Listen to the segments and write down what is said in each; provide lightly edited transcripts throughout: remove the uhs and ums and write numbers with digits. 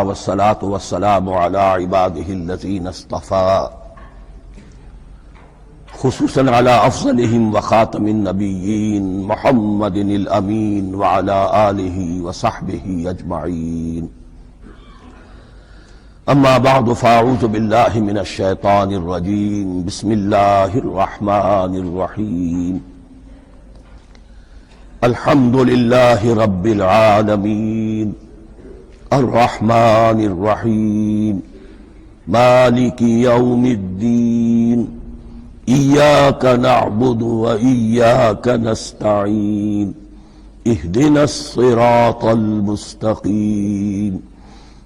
والصلاة والسلام على عباده الذين اصطفى خصوصا على أفضلهم وخاتم النبيين محمد الأمين وعلى آله وصحبه أجمعين. أما بعد فأعوذ بالله من الشيطان الرجيم. بسم الله الرحمن الرحيم. الحمد لله رب العالمين الرحمن الرحيم مالك يوم الدين إياك نعبد وإياك نستعين اهدنا الصراط المستقيم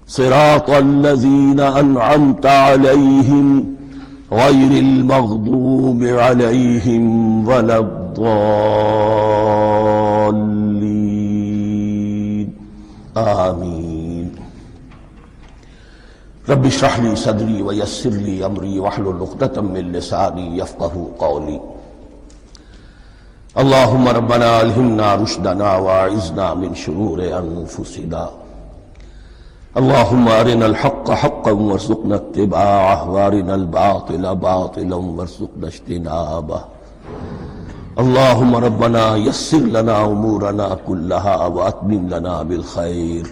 صراط الذين أنعمت عليهم غير المغضوب عليهم ولا الضالين آمين. رب اشرح لي صدري ويسر لي أمري واحلل عقدة من لساني يفقهوا قولي. اللهم ربنا ألهمنا رشدنا وأعذنا من شرور أنفسنا. اللهم أرنا الحق حقا وارزقنا اتباعه وأرنا الباطل باطلا وارزقنا اجتنابه. اللهم ربنا يسر لنا أمورنا كلها وأتمم لنا بالخير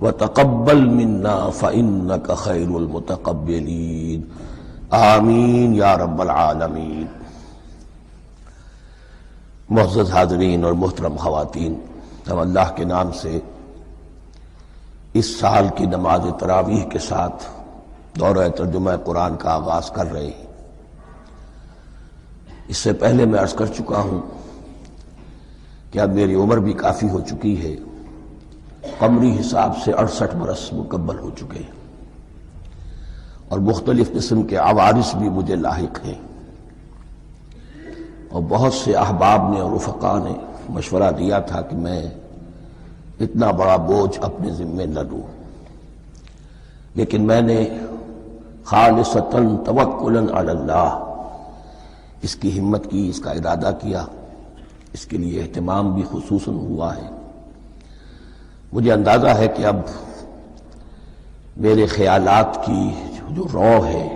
وتقبل منا فإنك خير المتقبلين آمین یا رب العالمین. معزز حاضرین اور محترم خواتین، ہم اللہ کے نام سے اس سال کی نماز تراویح کے ساتھ دورہ ترجمہ قرآن کا آغاز کر رہے ہیں. اس سے پہلے میں عرض کر چکا ہوں کہ اب میری عمر بھی کافی ہو چکی ہے. قمری حساب سے 68 برس مکمل ہو چکے ہیں اور مختلف قسم کے عوارض بھی مجھے لاحق ہیں، اور بہت سے احباب نے اور رفقاء نے مشورہ دیا تھا کہ میں اتنا بڑا بوجھ اپنے ذمے نہ لوں، لیکن میں نے خالصتاً توکلاً علی اللہ اس کی ہمت کی، اس کا ارادہ کیا. اس کے لیے اہتمام بھی خصوصاً ہوا ہے. مجھے اندازہ ہے کہ اب میرے خیالات کی جو رو ہے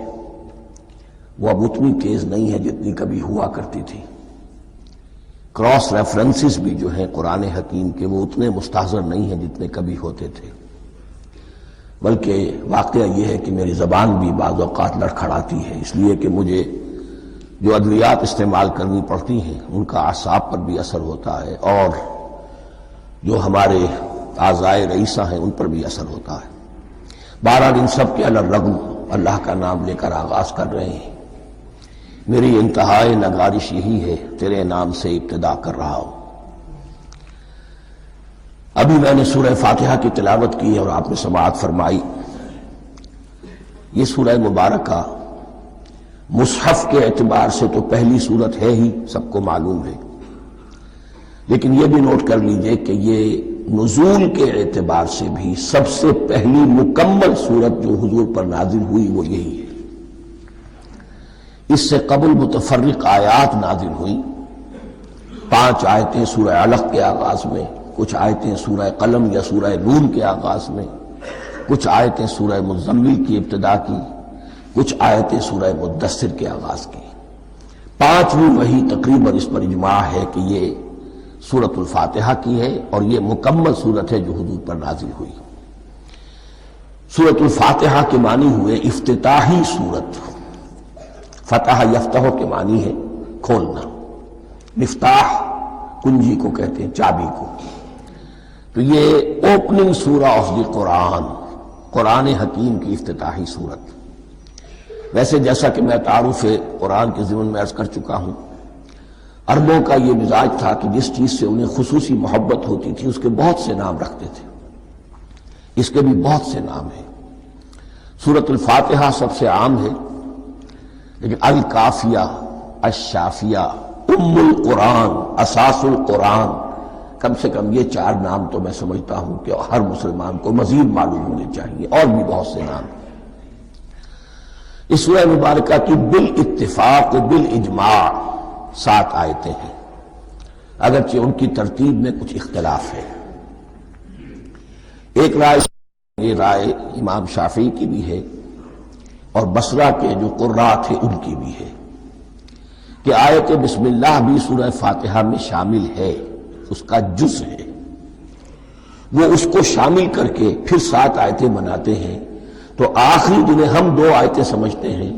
وہ اب اتنی تیز نہیں ہے جتنی کبھی ہوا کرتی تھی. کراس ریفرنسز بھی جو ہیں قرآن حکیم کے وہ اتنے مستحضر نہیں ہیں جتنے کبھی ہوتے تھے، بلکہ واقعہ یہ ہے کہ میری زبان بھی بعض اوقات لڑکھڑاتی ہے، اس لیے کہ مجھے جو ادویات استعمال کرنی پڑتی ہیں ان کا اعصاب پر بھی اثر ہوتا ہے، اور جو ہمارے اعضائے رئیسہ ہیں ان پر بھی اثر ہوتا ہے. بہرحال ان سب کے علی الرغم اللہ کا نام لے کر آغاز کر رہے ہیں. میری انتہائی نگارش یہی ہے، تیرے نام سے ابتدا کر رہا ہوں. ابھی میں نے سورہ فاتحہ کی تلاوت کی اور آپ نے سماعت فرمائی. یہ سورہ مبارکہ مصحف کے اعتبار سے تو پہلی سورت ہے ہی، سب کو معلوم ہے، لیکن یہ بھی نوٹ کر لیجئے کہ یہ نزول کے اعتبار سے بھی سب سے پہلی مکمل سورت جو حضور پر نازل ہوئی وہ یہی ہے. اس سے قبل متفرق آیات نازل ہوئیں. 5 آیتیں سورہ علق کے آغاز میں، کچھ آیتیں سورہ قلم یا سورہ نون کے آغاز میں، کچھ آیتیں سورہ مزمل کی ابتدا کی، کچھ آیتیں سورہ مدثر کے آغاز کی. 5ویں وحی تقریباً اس پر اجماع ہے کہ یہ سورۃ الفاتحہ کی ہے، اور یہ مکمل سورت ہے جو حضور پر نازل ہوئی. سورۃ الفاتحہ کے معنی ہوئے افتتاحی سورت. فتح یفتح کے معنی ہے کھولنا. مفتاح کنجی کو کہتے ہیں، چابی کو. تو یہ اوپننگ سورہ آف دی قرآن، قرآن حکیم کی افتتاحی سورت. ویسے جیسا کہ میں تعارف قرآن کے ضمن میں عرض کر چکا ہوں، عربوں کا یہ مزاج تھا کہ جس چیز سے انہیں خصوصی محبت ہوتی تھی اس کے بہت سے نام رکھتے تھے. اس کے بھی بہت سے نام ہیں. سورۃ الفاتحہ سب سے عام ہے، لیکن الکافیہ، الشافیہ، ام القرآن، اساس القرآن، کم سے کم یہ 4 نام تو میں سمجھتا ہوں کہ ہر مسلمان کو مزید معلوم ہونے چاہیے، اور بھی بہت سے نام. اس سورہ مبارکہ کی بالاتفاق و بالاجماع 7 آیتیں ہیں، اگرچہ ان کی ترتیب میں کچھ اختلاف ہے. ایک رائے یہ رائے امام شافعی کی بھی ہے اور بصرہ کے جو قراء تھے ان کی بھی ہے کہ آیت بسم اللہ بھی سورہ فاتحہ میں شامل ہے، اس کا جز ہے، وہ اس کو شامل کر کے پھر 7 آیتیں بناتے ہیں، تو آخری جنہیں ہم 2 آیتیں سمجھتے ہیں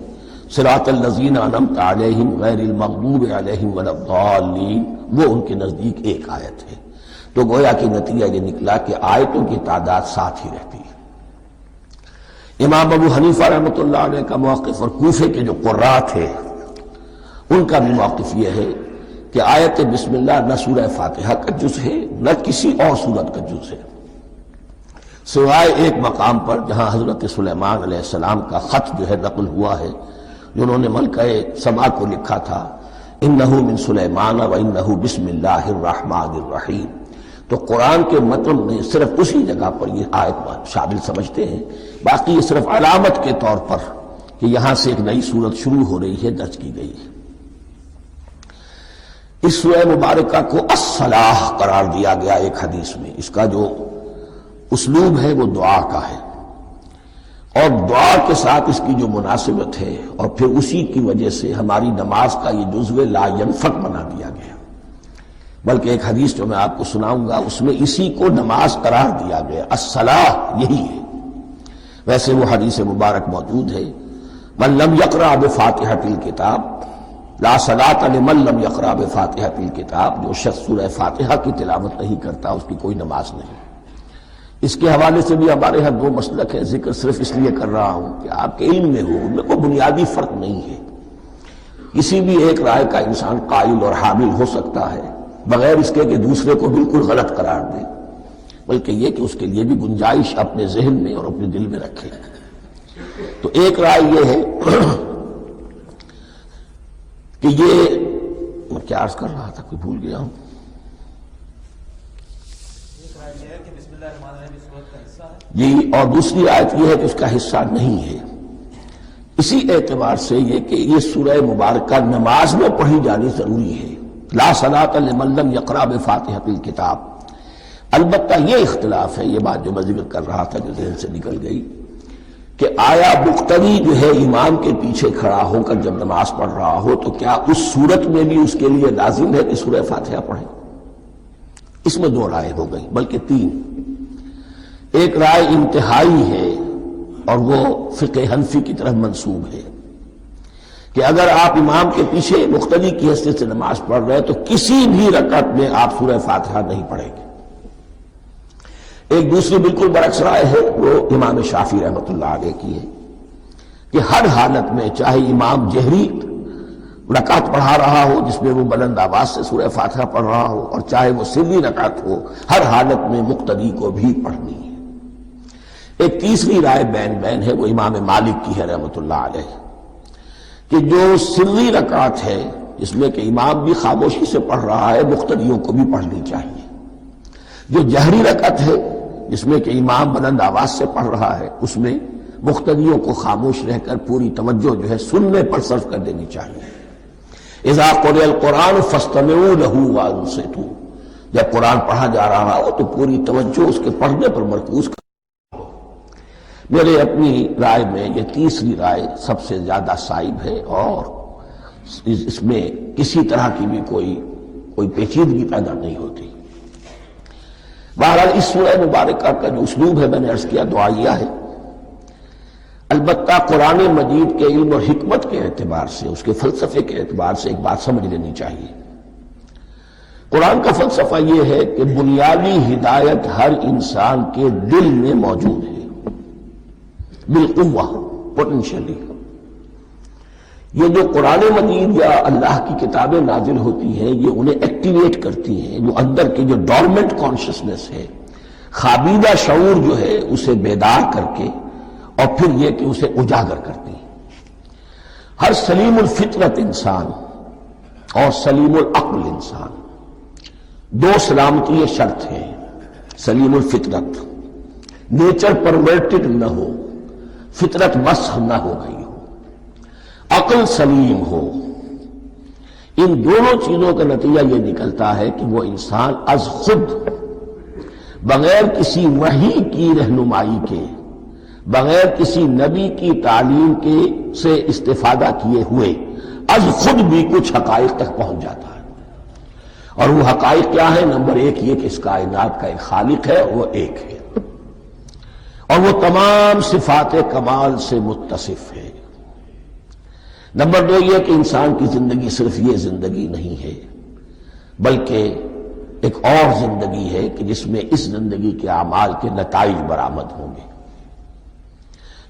صراط الذین انعمت علیہم غیر المغضوب علیہم ولا الضالین، وہ ان کے نزدیک ایک آیت ہے۔ تو گویا کہ نتیجہ یہ نکلا کہ آیتوں کی تعداد 7 ہی رہتی ہے۔ امام ابو حنیفہ رحمۃ اللہ علیہ کا موقف اور کوفے کے جو قراء تھے ان کا بھی موقف یہ ہے کہ آیت بسم اللہ نہ سورہ فاتحہ کا جز ہے نہ کسی اور سورت کا جز ہے، سوائے ایک مقام پر جہاں حضرت سلیمان علیہ السلام کا خط جو ہے نقل ہوا ہے، جنہوں نے ملکہ سبا کو لکھا تھا انہ من سلیمان و انہ بسم اللہ الرحمن الرحیم، تو قرآن کے متن میں صرف اسی جگہ پر یہ آیت شامل سمجھتے ہیں، باقی یہ صرف علامت کے طور پر کہ یہاں سے ایک نئی سورت شروع ہو رہی ہے درج کی گئی ہے۔ اس سورہ مبارکہ کو الصلاح قرار دیا گیا ایک حدیث میں، اس کا جو اسلوب ہے وہ دعا کا ہے، اور دعا کے ساتھ اس کی جو مناسبت ہے اور پھر اسی کی وجہ سے ہماری نماز کا یہ جزو لا ینفک بنا دیا گیا، بلکہ ایک حدیث جو میں آپ کو سناؤں گا اس میں اسی کو نماز قرار دیا گیا، الصلاح یہی ہے۔ ویسے وہ حدیث مبارک موجود ہے من لم یقرأ بفاتحۃ الکتاب لا صلاۃ لمن لم یقرأ بفاتحۃ الکتاب، جو شخص سورہ فاتحہ کی تلاوت نہیں کرتا اس کی کوئی نماز نہیں۔ اس کے حوالے سے بھی ہمارے یہاں 2 مسلک ہے، ذکر صرف اس لیے کر رہا ہوں کہ آپ کے علم میں ہو، ان میں کوئی بنیادی فرق نہیں ہے، کسی بھی ایک رائے کا انسان قائل اور حامل ہو سکتا ہے بغیر اس کے کہ دوسرے کو بالکل غلط قرار دے، بلکہ یہ کہ اس کے لیے بھی گنجائش اپنے ذہن میں اور اپنے دل میں رکھے۔ تو ایک رائے یہ ہے کہ یہ میں کیا عرض کر رہا تھا کوئی بھول گیا ہوں، جی، اور دوسری آیت یہ ہے کہ اس کا حصہ نہیں ہے، اسی اعتبار سے یہ کہ یہ سورہ مبارکہ نماز میں پڑھی جانی ضروری ہے، لا صلاۃ لمن لم یقرأ بفاتحۃ الکتاب۔ البتہ یہ اختلاف ہے، یہ بات جو میں ذکر کر رہا تھا جو ذہن سے نکل گئی، کہ آیا مقتدی جو ہے امام کے پیچھے کھڑا ہو کر جب نماز پڑھ رہا ہو تو کیا اس صورت میں بھی اس کے لیے لازم ہے کہ سورہ فاتحہ پڑھے؟ اس میں 2 رائے ہو گئی، بلکہ 3۔ ایک رائے انتہائی ہے اور وہ فقہ حنفی کی طرف منسوب ہے کہ اگر آپ امام کے پیچھے مقتدی کی حیثیت سے نماز پڑھ رہے تو کسی بھی رکعت میں آپ سورہ فاتحہ نہیں پڑھیں گے۔ ایک دوسری بالکل برعکس رائے ہے، وہ امام شافعی رحمۃ اللہ علیہ کی ہے کہ ہر حالت میں چاہے امام جہری رکعت پڑھا رہا ہو جس میں وہ بلند آواز سے سورہ فاتحہ پڑھ رہا ہو اور چاہے وہ سری رکعت ہو، ہر حالت میں مقتدی کو بھی پڑھنی ہے۔ ایک تیسری رائے بین بین ہے، وہ امام مالک کی ہے رحمۃ اللہ علیہ، کہ جو سری رکعت ہے جس میں کہ امام بھی خاموشی سے پڑھ رہا ہے مقتدیوں کو بھی پڑھنی چاہیے، جو جہری رکعت ہے جس میں کہ امام بلند آواز سے پڑھ رہا ہے اس میں مقتدیوں کو خاموش رہ کر پوری توجہ جو ہے سننے پر صرف کر دینی چاہیے۔ اذا قرئ القرآن فاستمعوا له وانصتوا، جب قرآن پڑھا جا رہا ہو تو پوری توجہ اس کے پڑھنے پر مرکوز کر۔ میرے اپنی رائے میں یہ تیسری رائے سب سے زیادہ صائب ہے اور اس میں کسی طرح کی بھی کوئی پیچیدگی پیدا نہیں ہوتی۔ بہرحال اس سورہ مبارکہ کا جو اسلوب ہے میں نے عرض کیا دعائیہ ہے، البتہ قرآن مجید کے علم اور حکمت کے اعتبار سے، اس کے فلسفے کے اعتبار سے ایک بات سمجھ لینی چاہیے۔ قرآن کا فلسفہ یہ ہے کہ بنیادی ہدایت ہر انسان کے دل میں موجود ہے، بالقوہ، پوٹینشلی۔ یہ جو قرآن مجید یا اللہ کی کتابیں نازل ہوتی ہیں یہ انہیں ایکٹیویٹ کرتی ہیں، وہ اندر کی جو ڈورمنٹ کانشسنس ہے، خوابیدہ شعور جو ہے اسے بیدار کر کے اور پھر یہ کہ اسے اجاگر کرتی ہیں۔ ہر سلیم الفطرت انسان اور سلیم العقل انسان، 2 سلامتی شرط ہیں۔ سلیم الفطرت، نیچر پرورٹڈ نہ ہو، فطرت مسخ نہ ہو گئی ہو، عقل سلیم ہو، ان دونوں چیزوں کا نتیجہ یہ نکلتا ہے کہ وہ انسان از خود بغیر کسی وحی کی رہنمائی کے، بغیر کسی نبی کی تعلیم کے سے استفادہ کیے ہوئے از خود بھی کچھ حقائق تک پہنچ جاتا ہے۔ اور وہ حقائق کیا ہے؟ نمبر ایک یہ کہ اس کائنات کا ایک خالق ہے، وہ ایک ہے، اور وہ تمام صفات کمال سے متصف ہے۔ نمبر دو یہ کہ انسان کی زندگی صرف یہ زندگی نہیں ہے، بلکہ ایک اور زندگی ہے کہ جس میں اس زندگی کے اعمال کے نتائج برآمد ہوں گے۔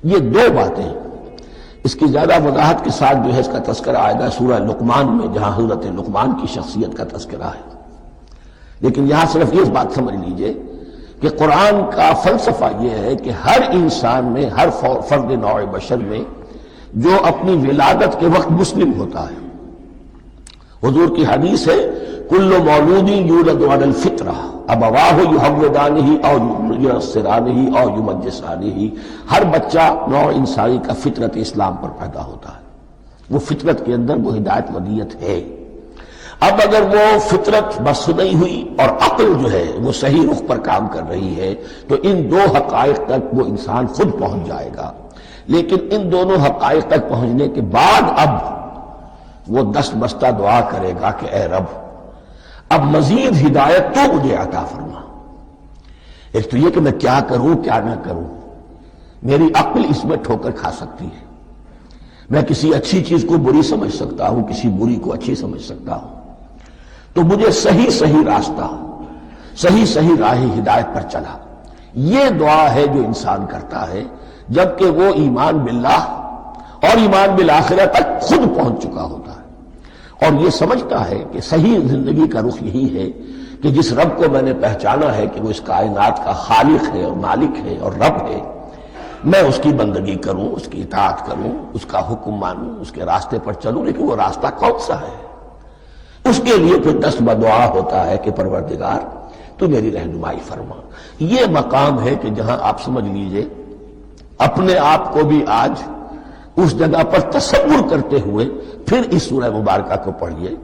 یہ دو باتیں، اس کی زیادہ وضاحت کے ساتھ جو ہے اس کا تذکرہ آئے گا سورہ لقمان میں، جہاں حضرت لقمان کی شخصیت کا تذکرہ ہے۔ لیکن یہاں صرف یہ بات سمجھ لیجئے کہ قرآن کا فلسفہ یہ ہے کہ ہر انسان میں، ہر فرد نوع بشر میں جو اپنی ولادت کے وقت مسلم ہوتا ہے، حضور کی حدیث ہے کل مولود یولد علی الفطرہ ابواہ یحودانہ او ینصرانہ او یمجسانہ، ہر بچہ نوع انسانی کا فطرت اسلام پر پیدا ہوتا ہے، وہ فطرت کے اندر وہ ہدایت ودیت ہے۔ اب اگر وہ فطرت بس نہیں ہوئی اور عقل جو ہے وہ صحیح رخ پر کام کر رہی ہے تو ان دو حقائق تک وہ انسان خود پہنچ جائے گا۔ لیکن ان دونوں حقائق تک پہنچنے کے بعد اب وہ دست بستہ دعا کرے گا کہ اے رب اب مزید ہدایت تو مجھے عطا فرما۔ ایک تو یہ کہ میں کیا کروں کیا نہ کروں، میری عقل اس میں ٹھوکر کھا سکتی ہے، میں کسی اچھی چیز کو بری سمجھ سکتا ہوں، کسی بری کو اچھی سمجھ سکتا ہوں، تو مجھے صحیح راستہ، صحیح راہ ہدایت پر چلا۔ یہ دعا ہے جو انسان کرتا ہے جبکہ وہ ایمان باللہ اور ایمان بالآخرہ تک خود پہنچ چکا ہوتا ہے، اور یہ سمجھتا ہے کہ صحیح زندگی کا رخ یہی ہے کہ جس رب کو میں نے پہچانا ہے کہ وہ اس کائنات کا خالق ہے اور مالک ہے اور رب ہے، میں اس کی بندگی کروں، اس کی اطاعت کروں، اس کا حکم مانوں، اس کے راستے پر چلوں۔ لیکن وہ راستہ کون سا ہے؟ اس کے لیے پھر دست بدعا ہوتا ہے کہ پروردگار تو میری رہنمائی فرما۔ یہ مقام ہے کہ جہاں آپ سمجھ لیجئے اپنے آپ کو بھی آج اس جگہ پر تصور کرتے ہوئے پھر اس سورہ مبارکہ کو پڑھیے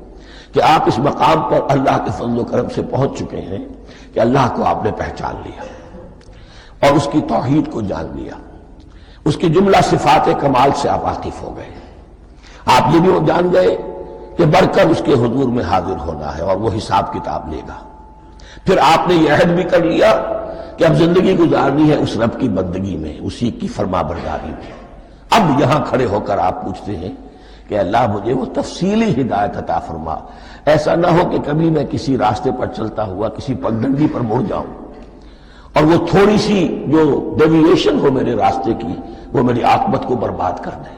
کہ آپ اس مقام پر اللہ کے فضل و کرم سے پہنچ چکے ہیں کہ اللہ کو آپ نے پہچان لیا اور اس کی توحید کو جان لیا، اس کی جملہ صفات کمال سے آپ واقف ہو گئے۔ آپ یہ بھی جان گئے کہ بڑھ کر اس کے حضور میں حاضر ہونا ہے اور وہ حساب کتاب لے گا۔ پھر آپ نے یہ عہد بھی کر لیا کہ اب زندگی گزارنی ہے اس رب کی بندگی میں، اسی کی فرما برداری میں۔ اب یہاں کھڑے ہو کر آپ پوچھتے ہیں کہ اللہ مجھے وہ تفصیلی ہدایت عطا فرما، ایسا نہ ہو کہ کبھی میں کسی راستے پر چلتا ہوا کسی پگڈنڈی پر مڑ جاؤں اور وہ تھوڑی سی جو ڈیویشن ہو میرے راستے کی وہ میری عاقبت کو برباد کر دے۔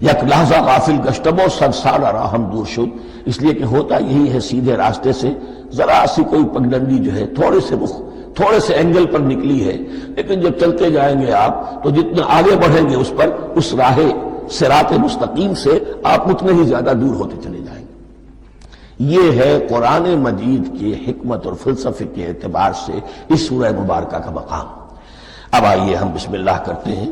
یک لحظہ غافل گشتم و صد سال راہم دور شد، اس لیے کہ ہوتا یہی ہے سیدھے راستے سے ذرا سی کوئی پگڈنڈی جو ہے تھوڑے سے اینگل پر نکلی ہے، لیکن جب چلتے جائیں گے آپ تو جتنا آگے بڑھیں گے اس پر، اس راہ صراط مستقیم سے آپ اتنے ہی زیادہ دور ہوتے چلے جائیں گے۔ یہ ہے قرآن مجید کی حکمت اور فلسفے کے اعتبار سے اس سورہ مبارکہ کا مقام۔ اب آئیے ہم بسم اللہ کرتے ہیں۔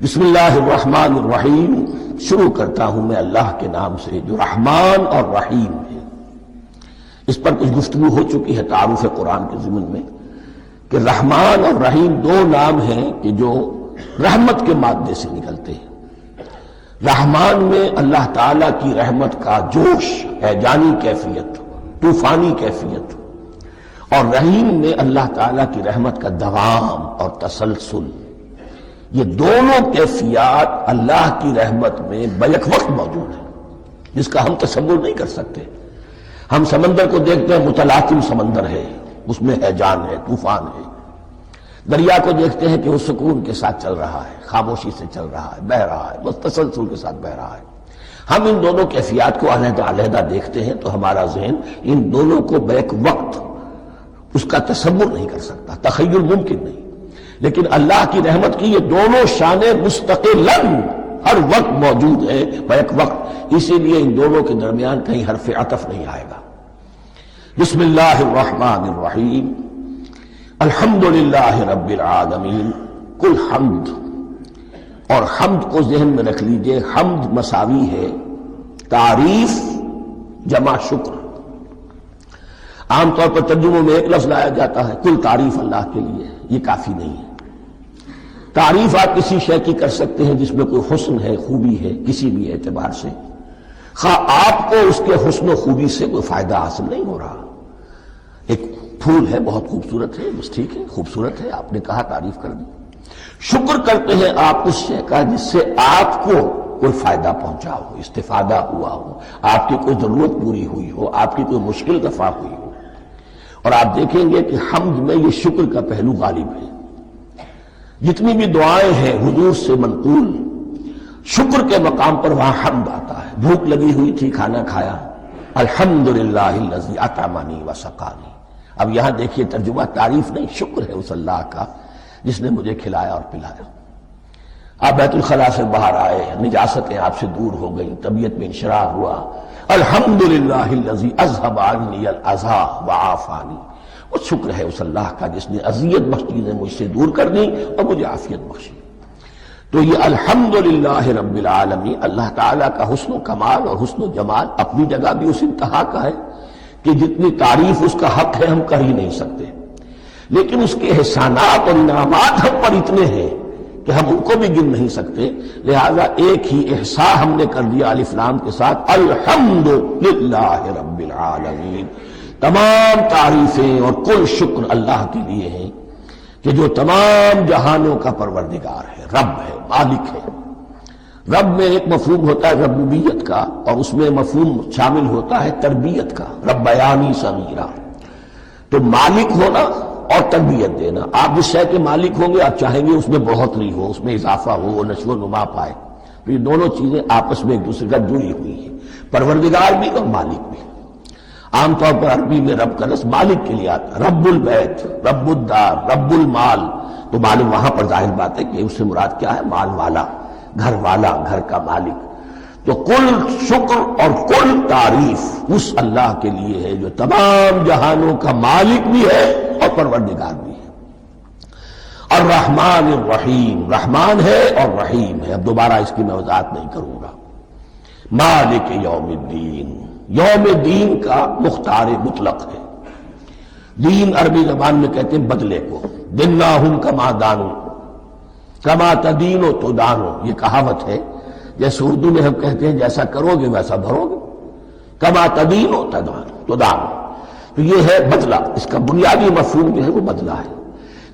بسم اللہ الرحمن الرحیم، شروع کرتا ہوں میں اللہ کے نام سے جو رحمان اور رحیم ہے۔ اس پر کچھ گفتگو ہو چکی ہے تعارف قرآن کے ضمن میں کہ رحمان اور رحیم دو نام ہیں کہ جو رحمت کے مادے سے نکلتے ہیں۔ رحمان میں اللہ تعالی کی رحمت کا جوش ہے، جانی کیفیت، طوفانی کیفیت، اور رحیم میں اللہ تعالی کی رحمت کا دوام اور تسلسل۔ یہ دونوں کیفیات اللہ کی رحمت میں بیک وقت موجود ہیں، جس کا ہم تصور نہیں کر سکتے۔ ہم سمندر کو دیکھتے ہیں، متلاطم سمندر ہے، اس میں ہیجان ہے، طوفان ہے۔ دریا کو دیکھتے ہیں کہ وہ سکون کے ساتھ چل رہا ہے، خاموشی سے چل رہا ہے، بہہ رہا ہے، بس تسلسل کے ساتھ بہہ رہا ہے۔ ہم ان دونوں کیفیات کو علیحدہ علیحدہ دیکھتے ہیں تو ہمارا ذہن ان دونوں کو بیک وقت اس کا تصور نہیں کر سکتا، تخیل ممکن نہیں۔ لیکن اللہ کی رحمت کی یہ دونوں شانیں مستقلاً ہر وقت موجود ہے، بیک وقت، اسی لیے ان دونوں کے درمیان کہیں حرف عطف نہیں آئے گا۔ بسم اللہ الرحمن الرحیم، الحمدللہ رب العالمین، کل حمد، اور حمد کو ذہن میں رکھ لیجئے، حمد مساوی ہے تعریف جمع شکر۔ عام طور پر ترجموں میں ایک لفظ لایا جاتا ہے، کل تعریف اللہ کے لیے، یہ کافی نہیں ہے۔ تعریف آپ کسی شے کی کر سکتے ہیں جس میں کوئی حسن ہے، خوبی ہے، کسی بھی اعتبار سے، خواہ آپ کو اس کے حسن و خوبی سے کوئی فائدہ حاصل نہیں ہو رہا۔ ایک پھول ہے، بہت خوبصورت ہے، بس ٹھیک ہے، خوبصورت ہے، آپ نے کہا، تعریف کر دی۔ شکر کرتے ہیں آپ اس شے کا جس سے آپ کو کوئی فائدہ پہنچا ہو، استفادہ ہوا ہو، آپ کی کوئی ضرورت پوری ہوئی ہو، آپ کی کوئی مشکل دفع ہوئی ہو۔ اور آپ دیکھیں گے کہ حمد میں یہ شکر کا پہلو غالب ہے۔ جتنی بھی دعائیں ہیں حضور سے منقول، شکر کے مقام پر وہاں حمد آتا ہے۔ بھوک لگی ہوئی تھی، کھانا کھایا، الحمدللہ الذی اطعمنی وسقانی۔ اب یہاں دیکھیے ترجمہ، تعریف نہیں، شکر ہے اس اللہ کا جس نے مجھے کھلایا اور پلایا۔ آپ بیت الخلاء سے باہر آئے، نجاستیں آپ سے دور ہو گئیں، طبیعت میں انشراح ہوا، الحمدللہ الذی اذھب عنی الاذی وعافانی۔ وہ شکر ہے اس اللہ کا جس نے اذیت بخش چیزیں مجھ سے دور کر دیں اور مجھے عافیت بخشی۔ تو یہ الحمدللہ رب العالمین، اللہ تعالیٰ کا حسن و کمال اور حسن و جمال اپنی جگہ بھی اس انتہا کا ہے کہ جتنی تعریف اس کا حق ہے ہم کر ہی نہیں سکتے، لیکن اس کے احسانات اور انعامات ہم پر اتنے ہیں کہ ہم ان کو بھی گن نہیں سکتے۔ لہذا ایک ہی احصاء ہم نے کر دیا الف لام کے ساتھ، الحمدللہ رب العالمین۔ تمام تعریفیں اور کل شکر اللہ کے لیے ہیں کہ جو تمام جہانوں کا پروردگار ہے، رب ہے، مالک ہے۔ رب میں ایک مفہوم ہوتا ہے ربوبیت کا، اور اس میں مفہوم شامل ہوتا ہے تربیت کا، ربیانی صغیرہ۔ تو مالک ہونا اور تربیت دینا، آپ جس شے کے مالک ہوں گے آپ چاہیں گے اس میں بڑھوتری ہو، اس میں اضافہ ہو، وہ نشو و نما پائے۔ تو یہ دونوں چیزیں آپس میں ایک دوسرے کا جڑی ہوئی ہیں، پروردگار بھی اور مالک بھی۔ عام طور پر عربی میں رب کا لفظ مالک کے لیے آتا ہے، رب البیت، رب الدار، رب المال۔ تو معلوم وہاں پر ظاہر بات ہے کہ اس سے مراد کیا ہے، مال والا، گھر والا، گھر کا مالک۔ تو کل شکر اور کل تعریف اس اللہ کے لیے ہے جو تمام جہانوں کا مالک بھی ہے اور پروردگار بھی ہے۔ الرحمن الرحیم، رحمان ہے اور رحیم ہے۔ اب دوبارہ اس کی میں وضاحت نہیں کروں گا۔ مالک یوم الدین، یوم دین کا مختار مطلق ہے۔ دین عربی زبان میں کہتے ہیں بدلے کو، دناہم کما دانو، کما تدینو تو دانو، یہ کہاوت ہے۔ جیسے اردو میں ہم کہتے ہیں جیسا کرو گے ویسا بھرو گے، کما تدینو تو دانو، تو یہ ہے بدلہ۔ اس کا بنیادی مفہوم جو ہے وہ بدلہ ہے۔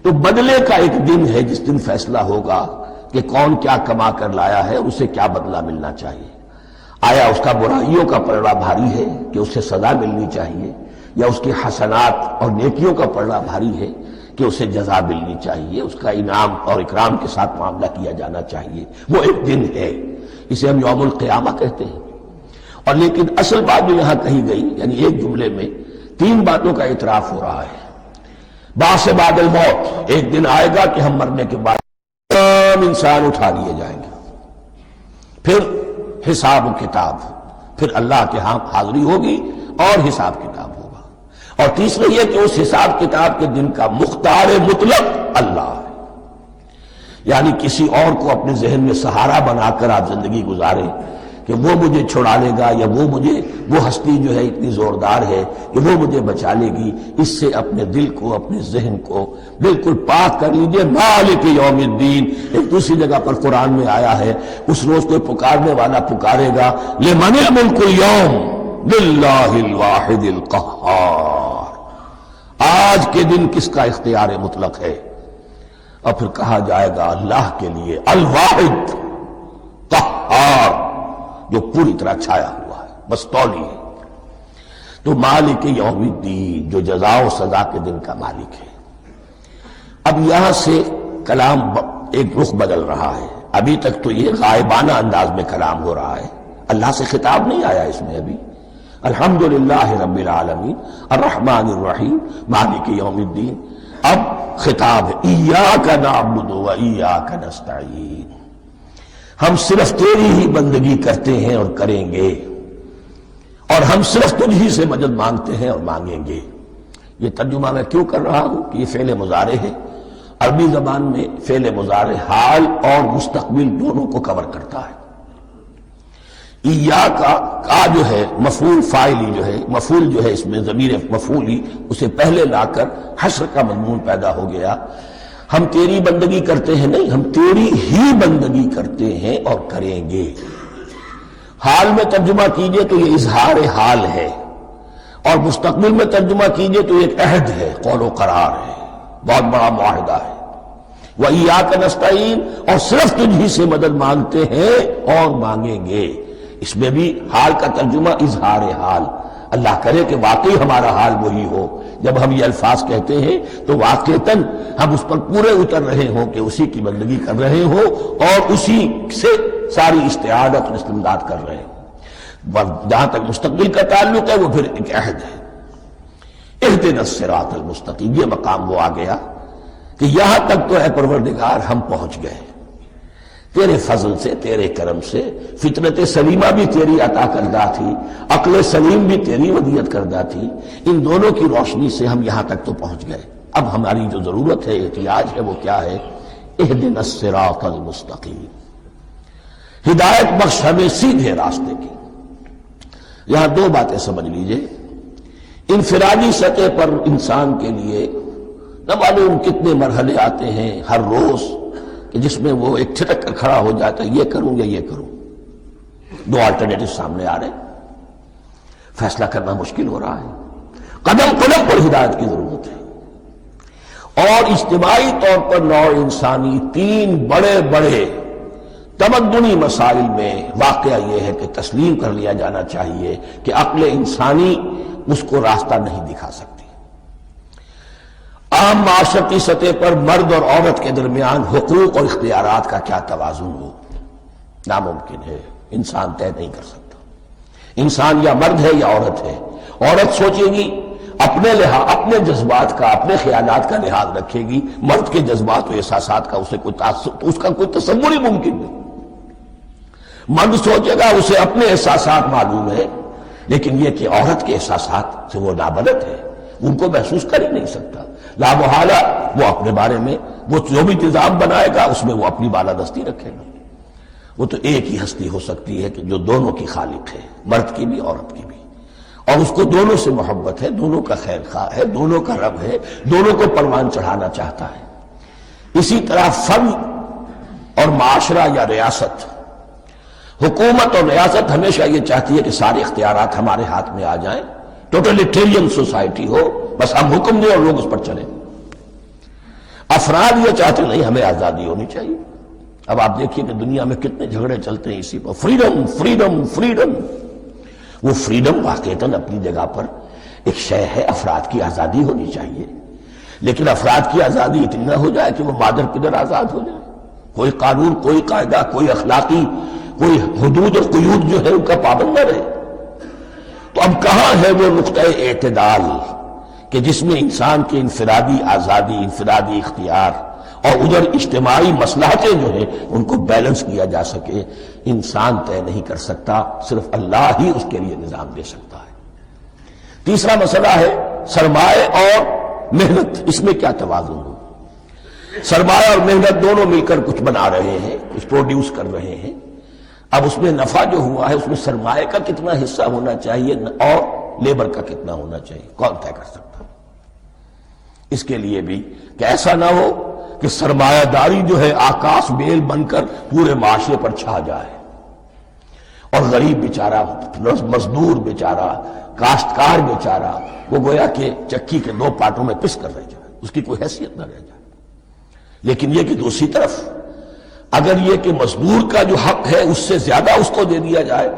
تو بدلے کا ایک دن ہے جس دن فیصلہ ہوگا کہ کون کیا کما کر لایا ہے، اسے کیا بدلہ ملنا چاہیے۔ آیا اس کا برائیوں کا پلڑا بھاری ہے کہ اسے سزا ملنی چاہیے، یا اس کی حسنات اور نیکیوں کا پلڑا بھاری ہے کہ اسے جزا ملنی چاہیے، اس کا انعام اور اکرام کے ساتھ معاملہ کیا جانا چاہیے۔ وہ ایک دن ہے، اسے ہم یوم القیامہ کہتے ہیں۔ اور لیکن اصل بات جو یہاں کہی گئی، یعنی ایک جملے میں تین باتوں کا اعتراف ہو رہا ہے۔ بعث بعد الموت، ایک دن آئے گا کہ ہم مرنے کے بعد تمام انسان اٹھا لیے جائیں گے، پھر حساب و کتاب، پھر اللہ کے ہاں حاضری ہوگی اور حساب کتاب ہوگا۔ اور تیسرا یہ کہ اس حساب کتاب کے دن کا مختار مطلق اللہ ہے، یعنی کسی اور کو اپنے ذہن میں سہارا بنا کر آپ زندگی گزاریں کہ وہ مجھے چھڑا لے گا، یا وہ ہستی جو ہے اتنی زوردار ہے کہ وہ مجھے بچا لے گی، اس سے اپنے دل کو، اپنے ذہن کو بالکل پاک کر لیجئے۔ مالک یوم الدین، ایک دوسری جگہ پر قرآن میں آیا ہے، اس روز کوئی پکارنے والا پکارے گا، لمن الملک اليوم للہ الواحد القہار، آج کے دن کس کا اختیار مطلق ہے؟ اور پھر کہا جائے گا اللہ کے لیے، الواحد قہار، جو پوری طرح چھایا ہوا ہے، بس تولی ہے۔ تو مالک یوم الدین، جو جزا و سزا کے دن کا مالک ہے۔ اب یہاں سے کلام ایک رخ بدل رہا ہے۔ ابھی تک تو یہ غائبانہ انداز میں کلام ہو رہا ہے، اللہ سے خطاب نہیں آیا اس میں ابھی۔ الحمدللہ رب العالمین الرحمن الرحیم مالک یوم الدین۔ اب خطاب ہے، ایاک نعبد و ایاک نستعین، ہم صرف تیری ہی بندگی کرتے ہیں اور کریں گے، اور ہم صرف تجھ ہی سے مدد مانگتے ہیں اور مانگیں گے۔ یہ ترجمہ میں کیوں کر رہا ہوں کہ یہ فعل مضارع ہے۔ عربی زبان میں فعل مضارع حال اور مستقبل دونوں کو کور کرتا ہے۔ کا جو ہے مفعول فاعلی جو ہے، مفعول جو ہے اس میں ضمیر مفعولی اسے پہلے لا کر حشر کا مضمون پیدا ہو گیا۔ ہم تیری بندگی کرتے ہیں نہیں، ہم تیری ہی بندگی کرتے ہیں اور کریں گے۔ حال میں ترجمہ کیجئے تو یہ اظہار حال ہے، اور مستقبل میں ترجمہ کیجئے تو ایک عہد ہے، قول و قرار ہے، بہت بڑا معاہدہ ہے۔ وَإِيَّاكَ نَسْتَعِينُ، اور صرف تجھ ہی سے مدد مانگتے ہیں اور مانگیں گے۔ اس میں بھی حال کا ترجمہ اظہار حال، اللہ کرے کہ واقعی ہمارا حال وہی ہو، جب ہم یہ الفاظ کہتے ہیں تو واقعتاً ہم اس پر پورے اتر رہے ہوں کہ اسی کی بندگی کر رہے ہوں اور اسی سے ساری استعانت اور استمداد کر رہے ہوں۔ جہاں تک مستقبل کا تعلق ہے وہ پھر ایک عہد ہے، اہدنا الصراط المستقیم، یہ مقام وہ آ گیا کہ یہاں تک تو اے پروردگار ہم پہنچ گئے، تیرے فضل سے، تیرے کرم سے۔ فطرت سلیمہ بھی تیری عطا کردہ تھی، عقل سلیم بھی تیری ودیت کردہ تھی، ان دونوں کی روشنی سے ہم یہاں تک تو پہنچ گئے۔ اب ہماری جو ضرورت ہے، احتیاج ہے، وہ کیا ہے؟ اہدنا الصراط المستقیم، ہدایت بخش ہمیں سیدھے راستے کی۔ یہاں دو باتیں سمجھ لیجئے، انفرادی سطح پر انسان کے لیے نہ معلوم کتنے مرحلے آتے ہیں ہر روز کہ جس میں وہ ایک چھٹک کر کھڑا ہو جاتا ہے، یہ کروں یا یہ کروں، دو آلٹرنیٹو سامنے آ رہے ہیں، فیصلہ کرنا مشکل ہو رہا ہے، قدم قدم پر ہدایت کی ضرورت ہے۔ اور اجتماعی طور پر نوع انسانی تین بڑے بڑے تمدنی مسائل میں واقعہ یہ ہے کہ تسلیم کر لیا جانا چاہیے کہ عقل انسانی اس کو راستہ نہیں دکھا سکتی۔ عام معاشرتی سطح پر مرد اور عورت کے درمیان حقوق اور اختیارات کا کیا توازن ہو، ناممکن ہے، انسان طے نہیں کر سکتا۔ انسان یا مرد ہے یا عورت ہے، عورت سوچے گی اپنے اپنے جذبات کا، اپنے خیالات کا لحاظ رکھے گی، مرد کے جذبات و احساسات کا اس کا کوئی تصور ہی ممکن نہیں۔ مرد سوچے گا اسے اپنے احساسات معلوم ہے، لیکن یہ کہ عورت کے احساسات سے وہ نابلد ہے، ان کو محسوس کر ہی نہیں سکتا۔ لا محالہ وہ اپنے بارے میں وہ جو بھی نظام بنائے گا اس میں وہ اپنی بالادستی رکھے گا۔ وہ تو ایک ہی ہستی ہو سکتی ہے کہ جو دونوں کی خالق ہے، مرد کی بھی عورت کی بھی، اور اس کو دونوں سے محبت ہے، دونوں کا خیر خواہ ہے، دونوں کا رب ہے، دونوں کو پروان چڑھانا چاہتا ہے۔ اسی طرح فرد اور معاشرہ یا ریاست، حکومت اور ریاست ہمیشہ یہ چاہتی ہے کہ سارے اختیارات ہمارے ہاتھ میں آ جائیں، ٹوٹلیٹیرین سوسائٹی ہو، بس ہم حکم دیں اور لوگ اس پر چلیں۔ افراد یہ چاہتے نہیں، ہمیں آزادی ہونی چاہیے۔ اب آپ دیکھیے کہ دنیا میں کتنے جھگڑے چلتے ہیں اسی پر، فریڈم فریڈم فریڈم۔ وہ فریڈم واقعتاً اپنی جگہ پر ایک شے ہے، افراد کی آزادی ہونی چاہیے، لیکن افراد کی آزادی اتنی نہ ہو جائے کہ وہ مادر پدر آزاد ہو جائے، کوئی قانون، کوئی قاعدہ، کوئی اخلاقی کوئی حدود اور قیود جو ہے ان کا پابند نہ رہے۔ تو اب کہاں ہے وہ نقطہ اعتدال کہ جس میں انسان کی انفرادی آزادی، انفرادی اختیار اور ادھر اجتماعی مصلحتیں جو ہیں ان کو بیلنس کیا جا سکے؟ انسان طے نہیں کر سکتا، صرف اللہ ہی اس کے لیے نظام دے سکتا ہے۔ تیسرا مسئلہ ہے سرمایہ اور محنت، اس میں کیا توازن ہو؟ سرمایہ اور محنت دونوں مل کر کچھ بنا رہے ہیں، کچھ پروڈیوس کر رہے ہیں۔ اب اس میں نفع جو ہوا ہے اس میں سرمایہ کا کتنا حصہ ہونا چاہیے اور لیبر کا کتنا ہونا چاہیے، کون طے کر سکتا؟ اس کے لیے بھی کہ ایسا نہ ہو کہ سرمایہ داری جو ہے آکاش بیل بن کر پورے معاشرے پر چھا جائے، اور غریب بیچارہ، مزدور بیچارہ، کاشتکار بیچارہ وہ گویا کہ چکی کے دو پارٹوں میں پس کر رہ جائے، اس کی کوئی حیثیت نہ رہ جائے۔ لیکن یہ کہ دوسری طرف اگر یہ کہ مزدور کا جو حق ہے اس سے زیادہ اس کو دے دیا جائے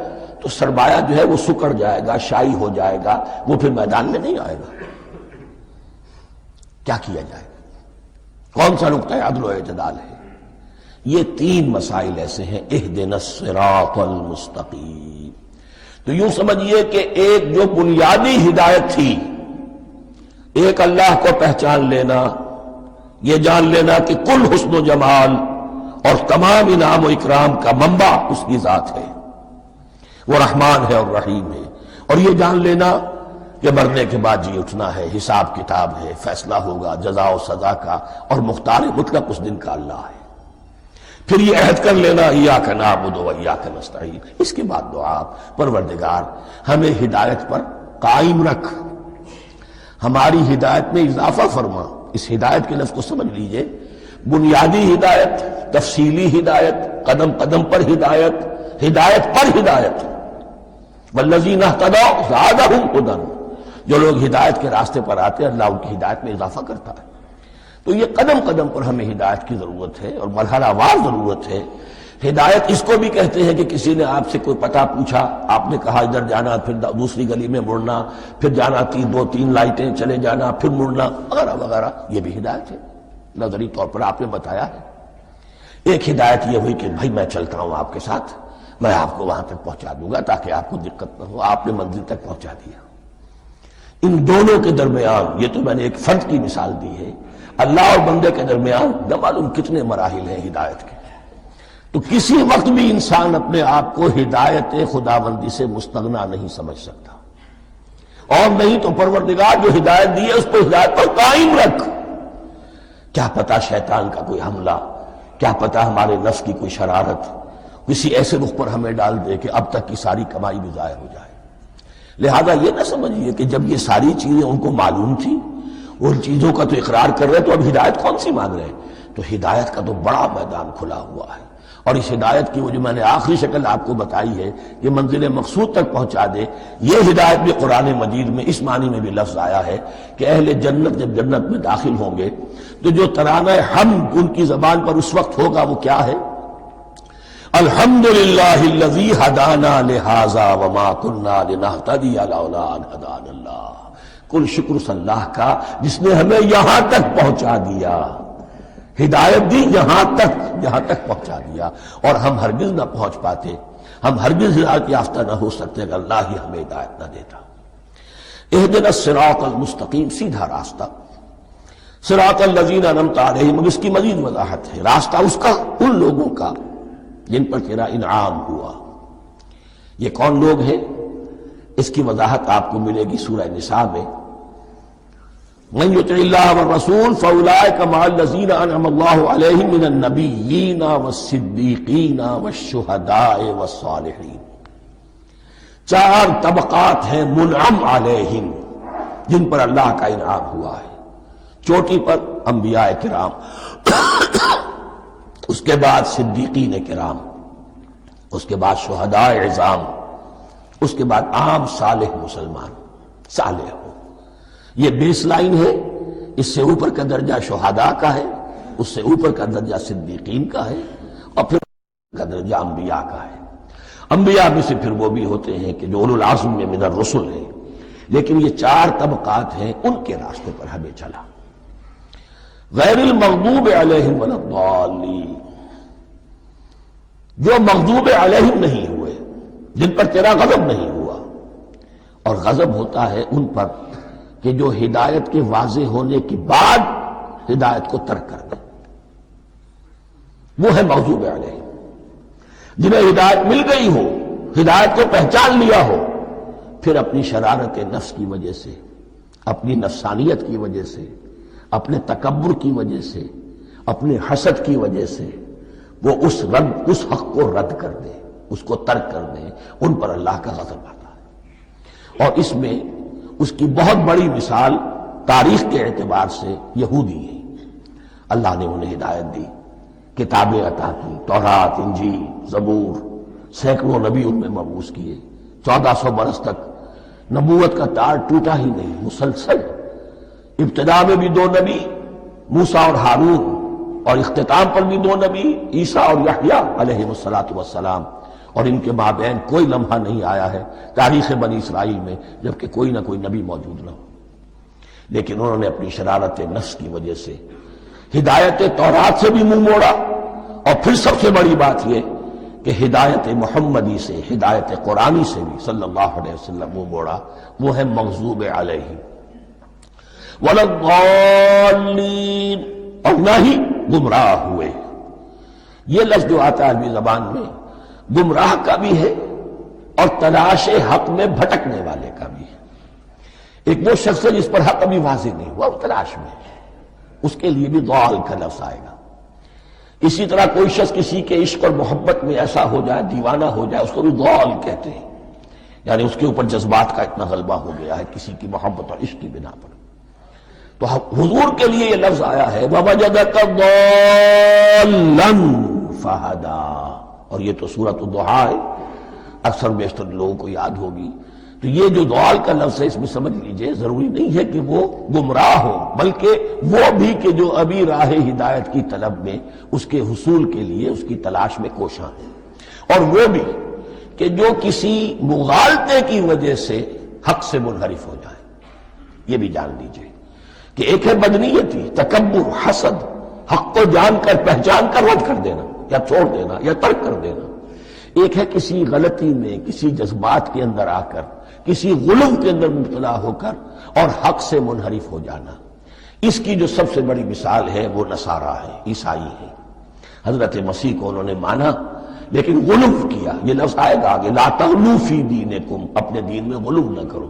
تو سرمایہ جو ہے وہ سکڑ جائے گا، شائی ہو جائے گا، وہ پھر میدان میں نہیں آئے گا۔ کیا کیا جائے؟ کون سا نقطہ عدل و اعتدال ہے؟ یہ تین مسائل ایسے ہیں، اہدنا الصراط المستقیم۔ تو یوں سمجھیے کہ ایک جو بنیادی ہدایت تھی، ایک اللہ کو پہچان لینا، یہ جان لینا کہ کل حسن و جمال اور تمام انعام و اکرام کا منبع اس کی ذات ہے، وہ رحمان ہے اور رحیم ہے، اور یہ جان لینا کہ مرنے کے بعد جی اٹھنا ہے، حساب کتاب ہے، فیصلہ ہوگا جزا و سزا کا، اور مختار مطلق اس دن کا اللہ ہے۔ پھر یہ عہد کر لینا ایاک نعبد و ایاک نستعین. اس کے بعد دعا پروردگار ہمیں ہدایت پر قائم رکھ، ہماری ہدایت میں اضافہ فرما. اس ہدایت کے لفظ کو سمجھ لیجئے، بنیادی ہدایت، تفصیلی ہدایت، قدم قدم پر ہدایت، ہدایت پر ہدایت. والذین اہتدوا زادہم ھدی، جو لوگ ہدایت کے راستے پر آتے ہیں اللہ ان کی ہدایت میں اضافہ کرتا ہے. تو یہ قدم قدم پر ہمیں ہدایت کی ضرورت ہے اور مرحلہ وار ضرورت ہے. ہدایت اس کو بھی کہتے ہیں کہ کسی نے آپ سے کوئی پتہ پوچھا، آپ نے کہا ادھر جانا، پھر دوسری گلی میں مڑنا، پھر جانا دو تین لائٹیں چلے جانا، پھر مڑنا وغیرہ وغیرہ. یہ بھی ہدایت ہے، نظری طور پر آپ نے بتایا ہے. ایک ہدایت یہ ہوئی کہ بھائی میں چلتا ہوں آپ کے ساتھ، میں آپ کو وہاں تک پہنچا دوں گا تاکہ آپ کو دقت نہ ہو. آپ نے منزل تک پہنچا دیا. ان دونوں کے درمیان، یہ تو میں نے ایک فرد کی مثال دی ہے، اللہ اور بندے کے درمیان نہ معلوم کتنے مراحل ہیں ہدایت کے. تو کسی وقت بھی انسان اپنے آپ کو ہدایت خداوندی سے مستغنا نہیں سمجھ سکتا. اور نہیں تو پروردگار جو ہدایت دی ہے اس کو ہدایت پر قائم رکھ. کیا پتا شیطان کا کوئی حملہ، کیا پتا ہمارے نفس کی کوئی شرارت کسی ایسے رخ پر ہمیں ڈال دے کہ اب تک کی ساری کمائی بھی ضائع ہو جائے. لہذا یہ نہ سمجھیے کہ جب یہ ساری چیزیں ان کو معلوم تھی، ان چیزوں کا تو اقرار کر رہے تو اب ہدایت کون سی مانگ رہے ہیں؟ تو ہدایت کا تو بڑا میدان کھلا ہوا ہے. اور اس ہدایت کی وہ جو میں نے آخری شکل آپ کو بتائی ہے کہ منزل مقصود تک پہنچا دے، یہ ہدایت بھی قرآن مجید میں اس معنی میں بھی لفظ آیا ہے کہ اہل جنت جب جنت میں داخل ہوں گے تو جو ترانہ حمد ان کی زبان پر اس وقت ہوگا وہ کیا ہے؟ الحمدللہ الذی ہدانا لہذا وما کنا لنہتدی لولا ان ہدانا اللہ. کل شکر اس اللہ کا جس نے ہمیں یہاں تک پہنچا دیا، ہدایت دی یہاں تک پہنچا دیا. اور ہم ہرگز نہ پہنچ پاتے، ہم ہرگز ہدایت یافتہ نہ ہو سکتے اگر اللہ ہی ہمیں ہدایت نہ دیتا. اہدنا الصراط المستقیم، سیدھا راستہ. صراط الذین انعمت علیہم، اب اس کی مزید وضاحت ہے. راستہ اس کا ان لوگوں کا جن پر تیرا انعام ہوا. یہ کون لوگ ہیں؟ اس کی وضاحت آپ کو ملے گی سورہ نساء میں. من یطع اللہ والرسول فاولئک مع الذین انعم اللہ علیہم من النبیین والصدیقین والشہداء والصالحین. چار طبقات ہیں منعم علیہم جن پر اللہ کا انعام ہوا ہے. چوٹی پر انبیاء کرام، اس کے بعد صدیقین کرام، اس کے بعد شہداء عظام، اس کے بعد عام صالح مسلمان صالح ہو. یہ بیس لائن ہے. اس سے اوپر کا درجہ شہداء کا ہے، اس سے اوپر کا درجہ صدیقین کا ہے، اور پھر کا درجہ انبیاء کا ہے. انبیاء میں سے پھر وہ بھی ہوتے ہیں کہ جو اولو العزم میں من الرسل ہیں. لیکن یہ چار طبقات ہیں، ان کے راستے پر ہمیں چلا. غیر المغضوب علیہم ولا الضالین، جو مغضوب علیہم نہیں ہوئے، جن پر تیرا غضب نہیں ہوا. اور غضب ہوتا ہے ان پر کہ جو ہدایت کے واضح ہونے کے بعد ہدایت کو ترک کر دیں، وہ ہے مغضوب علیہم. جنہیں ہدایت مل گئی ہو، ہدایت کو پہچان لیا ہو، پھر اپنی شرارت نفس کی وجہ سے، اپنی نفسانیت کی وجہ سے، اپنے تکبر کی وجہ سے، اپنے حسد کی وجہ سے وہ اس حق کو رد کر دیں، اس کو ترک کر دیں. ان پر اللہ کا غضب آتا ہے. اور اس میں اس کی بہت بڑی مثال تاریخ کے اعتبار سے یہودی ہے. اللہ نے انہیں ہدایت دی، کتابیں عطا کی، تورات، انجیل، زبور، سینکڑوں نبی ان میں مبعوث کیے. 1400 برس تک نبوت کا تار ٹوٹا ہی نہیں، مسلسل. ابتدا میں بھی 2 نبی، موسیٰ اور ہارون، اور اختتام پر بھی 2 نبی، عیسیٰ اور یحییٰ علیہ السلام. اور ان کے مابین کوئی لمحہ نہیں آیا ہے تاریخ بنی اسرائیل میں جبکہ کوئی نہ کوئی نبی موجود نہ ہو. لیکن انہوں نے اپنی شرارت نفس کی وجہ سے ہدایت تورات سے بھی منہ موڑا. اور پھر سب سے بڑی بات یہ کہ ہدایت محمدی سے، ہدایت قرآنی سے بھی صلی اللہ علیہ وسلم منہ موڑا. وہ ہے مغضوب علیہم ولا الضالین، اور نہ ہی گمراہ ہوئے. یہ لفظ جو آتا ہے عربی زبان میں گمراہ کا بھی ہے اور تلاش حق میں بھٹکنے والے کا بھی ہے. ایک وہ شخص ہے جس پر حق ابھی واضح نہیں ہوا، وہ تلاش میں ہے، اس کے لیے بھی ضال کا لفظ آئے گا. اسی طرح کوئی شخص کسی کے عشق اور محبت میں ایسا ہو جائے، دیوانہ ہو جائے، اس کو بھی ضال کہتے ہیں، یعنی اس کے اوپر جذبات کا اتنا غلبہ ہو گیا ہے کسی کی محبت اور عشق کی بنا پر۔ تو حضور کے لیے یہ لفظ آیا ہے وَوَجَدَكَ ضَالًّا فَهَدَىٰ، اور یہ تو سورۃ الضحیٰ ہے، اکثر بیشتر لوگوں کو یاد ہوگی۔ تو یہ جو ضال کا لفظ ہے، اس میں سمجھ لیجئے ضروری نہیں ہے کہ وہ گمراہ ہو، بلکہ وہ بھی کہ جو ابھی راہ ہدایت کی طلب میں، اس کے حصول کے لیے اس کی تلاش میں کوشاں ہے، اور وہ بھی کہ جو کسی مغالطے کی وجہ سے حق سے منحرف ہو جائے۔ یہ بھی جان لیجئے کہ ایک ہے بدنیتی، تکبر، حسد، حق کو جان کر پہچان کر رد کر دینا یا چھوڑ دینا یا ترک کر دینا، ایک ہے کسی غلطی میں، کسی جذبات کے اندر آ کر، کسی غلو کے اندر مبتلا ہو کر اور حق سے منحرف ہو جانا۔ اس کی جو سب سے بڑی مثال ہے وہ نصارہ ہے، عیسائی ہے۔ حضرت مسیح کو انہوں نے مانا لیکن غلو کیا، یہ لفظ آئے گا آگے، لا تغلو فی دینکم، اپنے دین میں غلو نہ کرو۔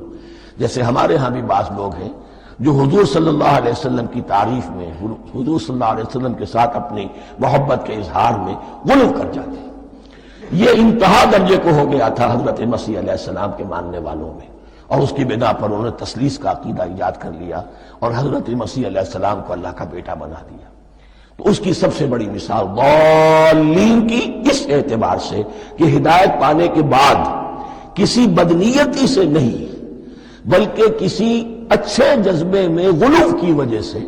جیسے ہمارے ہاں بھی بعض لوگ ہیں جو حضور صلی اللہ علیہ وسلم کی تعریف میں، حضور صلی اللہ علیہ وسلم کے ساتھ اپنی محبت کے اظہار میں غلو کر جاتے ہیں۔ یہ انتہا درجے کو ہو گیا تھا حضرت مسیح علیہ السلام کے ماننے والوں میں، اور اس کی بنا پر انہوں نے تثلیث کا عقیدہ ایجاد کر لیا اور حضرت مسیح علیہ السلام کو اللہ کا بیٹا بنا دیا۔ تو اس کی سب سے بڑی مثال ضالین کی اس اعتبار سے کہ ہدایت پانے کے بعد کسی بدنیتی سے نہیں بلکہ کسی اچھے جذبے میں غلو کی وجہ سے،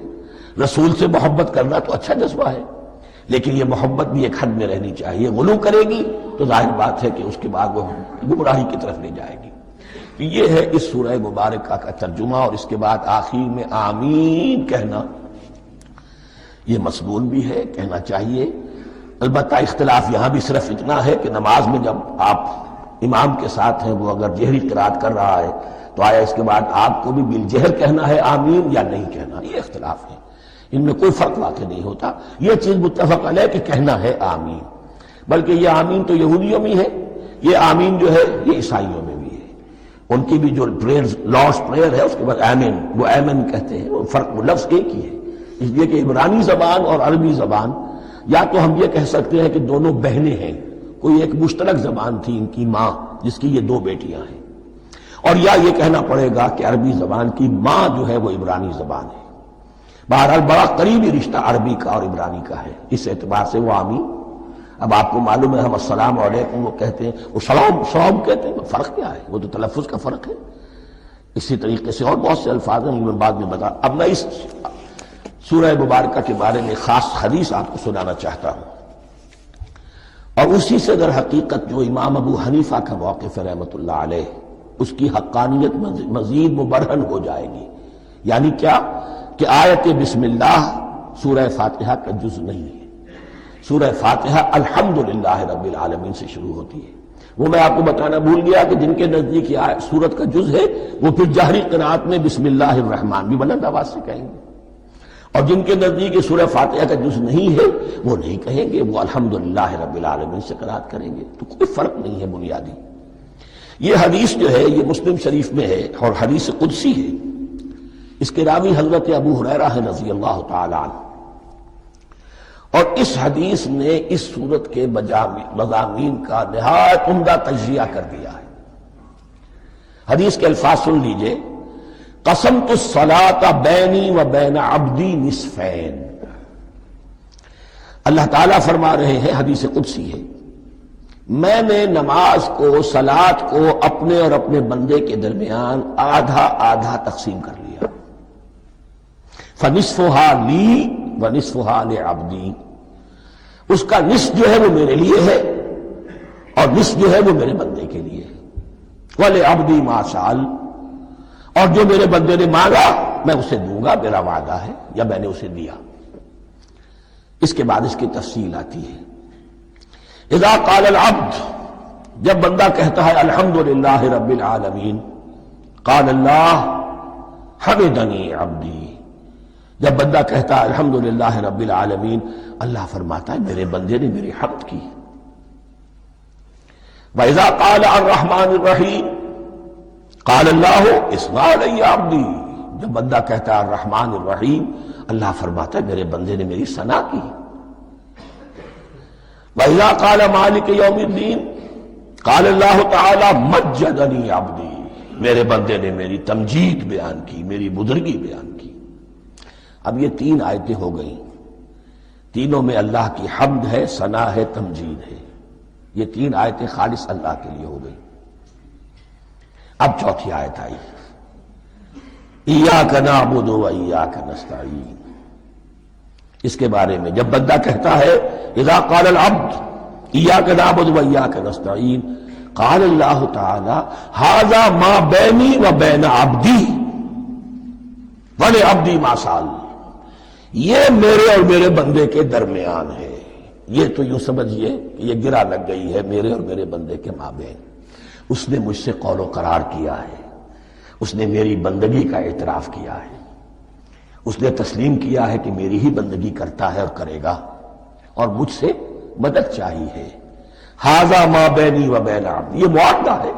رسول سے محبت کرنا تو اچھا جذبہ ہے، لیکن یہ محبت بھی ایک حد میں رہنی چاہیے۔ غلو کرے گی تو ظاہر بات ہے کہ اس کے بعد وہ گمراہی کی طرف لے جائے گی۔ یہ ہے اس سورہ مبارکہ کا ترجمہ، اور اس کے بعد آخر میں آمین کہنا، یہ مسنون بھی ہے، کہنا چاہیے۔ البتہ اختلاف یہاں بھی صرف اتنا ہے کہ نماز میں جب آپ امام کے ساتھ ہیں، وہ اگر جہری قرات کر رہا ہے تو آیا اس کے بعد آپ کو بھی بالجہر کہنا ہے آمین یا نہیں کہنا، یہ اختلاف ہے، ان میں کوئی فرق واقع نہیں ہوتا۔ یہ چیز متفق علیہ کہ کہنا ہے آمین، بلکہ یہ آمین تو یہودیوں میں ہے، یہ آمین جو ہے یہ عیسائیوں میں بھی ہے۔ ان کی بھی جو پریئر، لارڈس پریئر ہے، اس کے بعد آمین، وہ آمین کہتے ہیں، وہ فرق، وہ لفظ ایک ہی ہے، اس لیے کہ عبرانی زبان اور عربی زبان، یا تو ہم یہ کہہ سکتے ہیں کہ دونوں بہنیں ہیں، کوئی ایک مشترک زبان تھی ان کی ماں جس کی یہ دو بیٹیاں ہیں، اور یا یہ کہنا پڑے گا کہ عربی زبان کی ماں جو ہے وہ عبرانی زبان ہے۔ بہرحال بڑا قریبی رشتہ عربی کا اور عبرانی کا ہے، اس اعتبار سے وہ آمین۔ اب آپ کو معلوم ہے ہم السلام علیکم وہ کہتے ہیں، وہ سلام کہتے ہیں، فرق کیا ہے؟ وہ تو تلفظ کا فرق ہے۔ اسی طریقے سے اور بہت سے الفاظ ہیں، میں بعد میں بتا۔ اب میں اس سورہ مبارکہ کے بارے میں خاص حدیث آپ کو سنانا چاہتا ہوں، اور اسی سے در حقیقت جو امام ابو حنیفہ کا موقف ہے رحمۃ اللہ علیہ، اس کی حقانیت مزید مبرہن ہو جائے گی۔ یعنی کیا کہ آیت بسم اللہ سورہ فاتحہ کا جز نہیں ہے، سورہ فاتحہ الحمدللہ رب العالمین سے شروع ہوتی ہے۔ وہ میں آپ کو بتانا بھول گیا کہ جن کے نزدیک یہ سورت کا جز ہے وہ پھر جہری قرات میں بسم اللہ الرحمن بھی بلند آواز سے کہیں گے، اور جن کے نزدیک سورہ فاتحہ کا جز نہیں ہے وہ نہیں کہیں گے، وہ الحمدللہ رب العالمین سے قرات کریں گے۔ تو کوئی فرق نہیں ہے بنیادی۔ یہ حدیث جو ہے یہ مسلم شریف میں ہے اور حدیث قدسی ہے۔ اس کے راوی حضرت ابو ہریرہ ہے رضی اللہ تعالی عنہ، اور اس حدیث نے اس سورت کے مضامین کا نہایت عمدہ تجزیہ کر دیا ہے۔ حدیث کے الفاظ سن لیجئے، قسمت الصلاۃ بینی و بین عبدی نصفین۔ اللہ تعالیٰ فرما رہے ہیں، حدیث قدسی ہے، میں نے نماز کو، صلاۃ کو اپنے اور اپنے بندے کے درمیان آدھا آدھا تقسیم کر لیا۔ فنصفها لی ونصفها لعبدی، اس کا نصف جو ہے وہ میرے لیے ہے اور نصف جو ہے وہ میرے بندے کے لیے ہے۔ وَلِعَبْدِي مَا سَأَلَ، اور جو میرے بندے نے مانگا میں اسے دوں گا، میرا وعدہ ہے یا میں نے اسے دیا۔ اس کے بعد اس کی تفصیل آتی ہے، اذا قال العبد، جب بندہ کہتا ہے الحمدللہ رب العالمین، قال اللہ حمدنی عبدی، جب بندہ کہتا ہے الحمدللہ رب العالمین، اللہ فرماتا ہے میرے بندے نے میری حمد کی۔ وَإِذَا قَالَ الرَّحْمَنِ الرَّحِيمِ قَالَ اللَّهُ اثْنَى عَلَيَّ عَبْدِي، جب بندہ کہتا ہے الرحمن الرحیم، اللہ فرماتا ہے میرے بندے نے میری ثنا کی۔ وَإِذَا قَالَ مَالِكِ يَوْمِ الدِّينِ قال اللہ تعالی مجدنی عبدی، میرے بندے نے میری تمجید بیان کی، میری بزرگی بیان کی۔ اب یہ تین آیتیں ہو گئیں، تینوں میں اللہ کی حمد ہے، ثنا ہے، تمجید ہے۔ یہ تین آیتیں خالص اللہ کے لیے ہو گئی۔ اب چوتھی آیت آئی، ایاک نعبد و ایاک نستعین۔ اس کے بارے میں جب بندہ کہتا ہے اذا قال العبد ایاک نعبد و ایاک نستعین، قال اللہ تعالی ھذا ما بینی و بین عبدی ولعبدی ما سأل، یہ میرے اور میرے بندے کے درمیان ہے۔ یہ تو یوں سمجھیے کہ یہ گرا لگ گئی ہے میرے اور میرے بندے کے مابین۔ اس نے مجھ سے قول و قرار کیا ہے، اس نے میری بندگی کا اعتراف کیا ہے، اس نے تسلیم کیا ہے کہ میری ہی بندگی کرتا ہے اور کرے گا، اور مجھ سے مدد چاہیے ہے۔ ھذا ما بینی و بین عبدی، یہ معاہدہ ہے،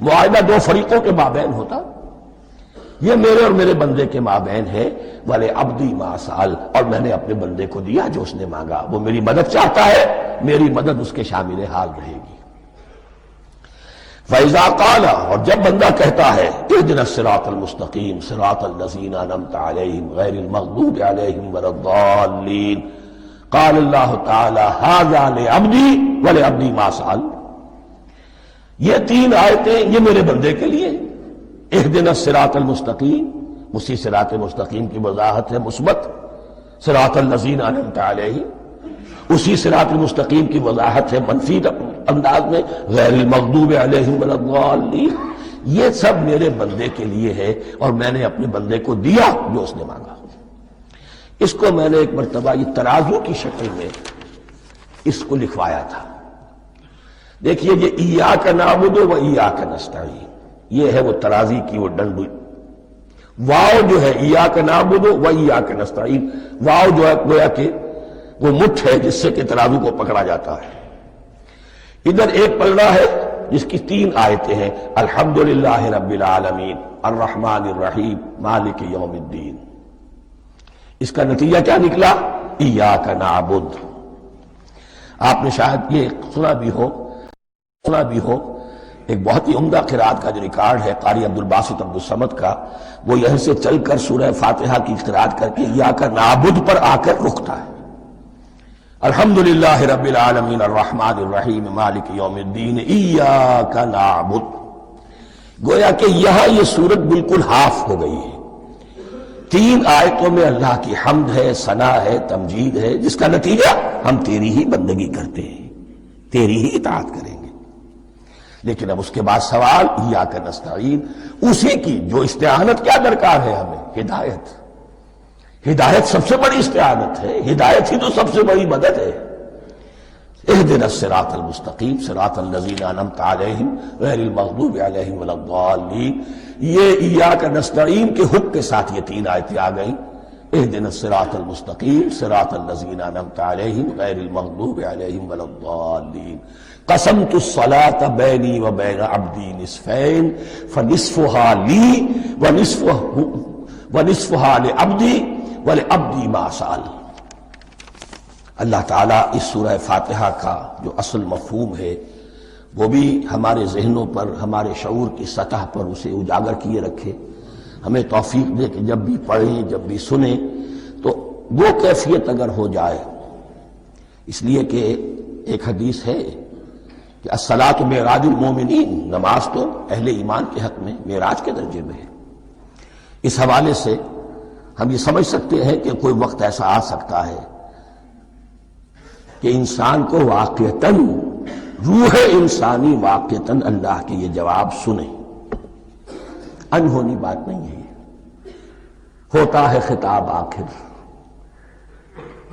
معاہدہ دو فریقوں کے مابین ہوتا، یہ میرے اور میرے بندے کے مابین ہے۔ وَلِعَبْدِي مَا سَأَلَ، اور میں نے اپنے بندے کو دیا جو اس نے مانگا، وہ میری مدد چاہتا ہے، میری مدد اس کے شامل حال رہے گی۔ فَإِذَا قَالَ، اور جب بندہ کہتا ہے اهْدِنَا الصِّرَاطَ الْمُسْتَقِيمَ صِرَاطَ الَّذِينَ أَنْعَمْتَ عَلَيْهِمْ غَيْرِ الْمَغْضُوبِ عَلَيْهِمْ وَلَا الضَّالِّينَ، قال اللہ تعالی ھذا لعبدی ولعبدی ما سأل۔ یہ تین آیتیں یہ میرے بندے کے لیے، اهدنا الصراط المستقیم، اسی صراط مستقیم کی وضاحت ہے مثبت، صراط الذین انعمت علیہم، اسی صراط المستقیم کی وضاحت ہے منفی انداز میں، غیر المغضوب علیہم ولا الضالین۔ یہ سب میرے بندے کے لیے ہے، اور میں نے اپنے بندے کو دیا جو اس نے مانگا۔ اس کو میں نے ایک مرتبہ یہ ترازو کی شکل میں اس کو لکھوایا تھا۔ دیکھیے یہ ایاک نعبد و ایاک نستعین، یہ ہے وہ ترازی کی وہ ڈنڈ، واو جو ہے ایاک نعبد و ایاک نستعین، واو جو ہے گویا کہ وہ مٹھ ہے جس سے کہ ترازو کو پکڑا جاتا ہے۔ ادھر ایک پلڑا ہے جس کی تین آیتیں ہیں، الحمدللہ رب العالمین الرحمن الرحیم مالک یوم الدین۔ اس کا نتیجہ کیا نکلا؟ ایاک نعبد۔ آپ نے شاید یہ سنا بھی ہو ایک بہت ہی عمدہ قرات کا جو ریکارڈ ہے قاری عبدالباسط عبدالصمد کا، وہ یہیں سے چل کر سورہ فاتحہ کی قرات کر کے ایاک نعبد پر آ کر رکتا ہے، الحمدللہ رب العالمین الرحمن الرحیم مالک یوم الدین ایاک نعبد۔ گویا کہ یہاں یہ صورت بالکل ہاف ہو گئی ہے، تین آیتوں میں اللہ کی حمد ہے، ثنا ہے، تمجید ہے، جس کا نتیجہ ہم تیری ہی بندگی کرتے ہیں، تیری ہی اطاعت کریں گے۔ لیکن اب اس کے بعد سوال ایاک نستعین، اسی کی جو استعانت کیا درکار ہے ہمیں؟ ہدایت۔ ہدایت سب سے بڑی استعانت ہے، ہدایت ہی تو سب سے بڑی مدد ہے۔ اهدنا الصراط المستقیم صراط الذین انعمت علیہم غیر المغضوب علیہم ولا الضالین۔ یہ ایاک نستعین کے حکم کے ساتھ یہ تین آیتیں آ گئیں، اهدنا الصراط المستقیم صراط الذین انعمت علیہم غیر المغضوب علیہم ولا الضالین۔ قسمت الصلاة بینی و بین عبدی نصفین فنصفها لی ونصفها لعبدی ولعبدی ما سأل۔ اللہ تعالیٰ اس سورہ فاتحہ کا جو اصل مفہوم ہے وہ بھی ہمارے ذہنوں پر، ہمارے شعور کی سطح پر اسے اجاگر کیے رکھے، ہمیں توفیق دے کہ جب بھی پڑھیں، جب بھی سنیں تو وہ کیفیت اگر ہو جائے۔ اس لیے کہ ایک حدیث ہے کہ الصلاۃ معراج المومنین، نماز تو اہل ایمان کے حق میں معراج کے درجے میں ہے۔ اس حوالے سے ہم یہ سمجھ سکتے ہیں کہ کوئی وقت ایسا آ سکتا ہے کہ انسان کو واقعتاً، روح انسانی واقعتاً اللہ کے یہ جواب سنے۔ انہونی بات نہیں ہے، ہوتا ہے خطاب آخر،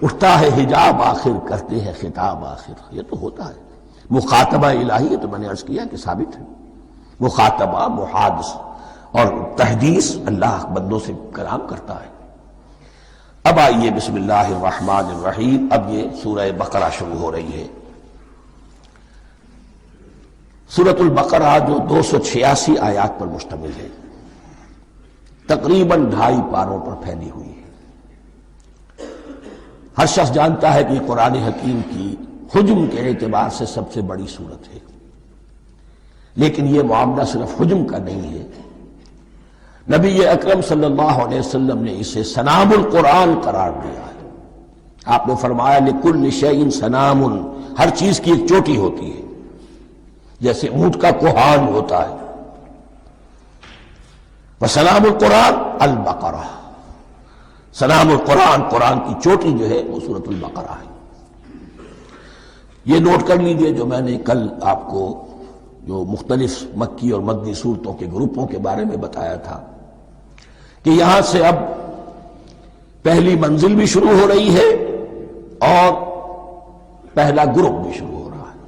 اٹھتا ہے حجاب آخر، کرتے ہیں خطاب آخر، یہ تو ہوتا ہے۔ مخاطبہ الہی، یہ تو میں نے عرض کیا کہ ثابت ہے، مخاطبہ، محادث اور تحدیث اللہ بندوں سے کلام کرتا ہے۔ اب آئیے بسم اللہ الرحمن الرحیم، اب یہ سورہ بقرہ شروع ہو رہی ہے۔ سورۃ البقرہ جو 286 آیات پر مشتمل ہے، تقریباً 2.5 پاروں پر پھیلی ہوئی ہے۔ ہر شخص جانتا ہے کہ یہ قرآن حکیم کی حجم کے اعتبار سے سب سے بڑی سورت ہے، لیکن یہ معاملہ صرف حجم کا نہیں ہے۔ نبی اکرم صلی اللہ علیہ وسلم نے اسے سنام القرآن قرار دیا ہے۔ آپ نے فرمایا لکل شیء سنام، ہر چیز کی ایک چوٹی ہوتی ہے، جیسے اونٹ کا کوہان ہوتا ہے۔ وسلام القرآن البقرہ، سلام القرآن، قرآن کی چوٹی جو ہے وہ سورۃ البقرہ ہے۔ یہ نوٹ کر لیجئے جو میں نے کل آپ کو جو مختلف مکی اور مدنی صورتوں کے گروپوں کے بارے میں بتایا تھا کہ یہاں سے اب پہلی منزل بھی شروع ہو رہی ہے اور پہلا گروپ بھی شروع ہو رہا ہے،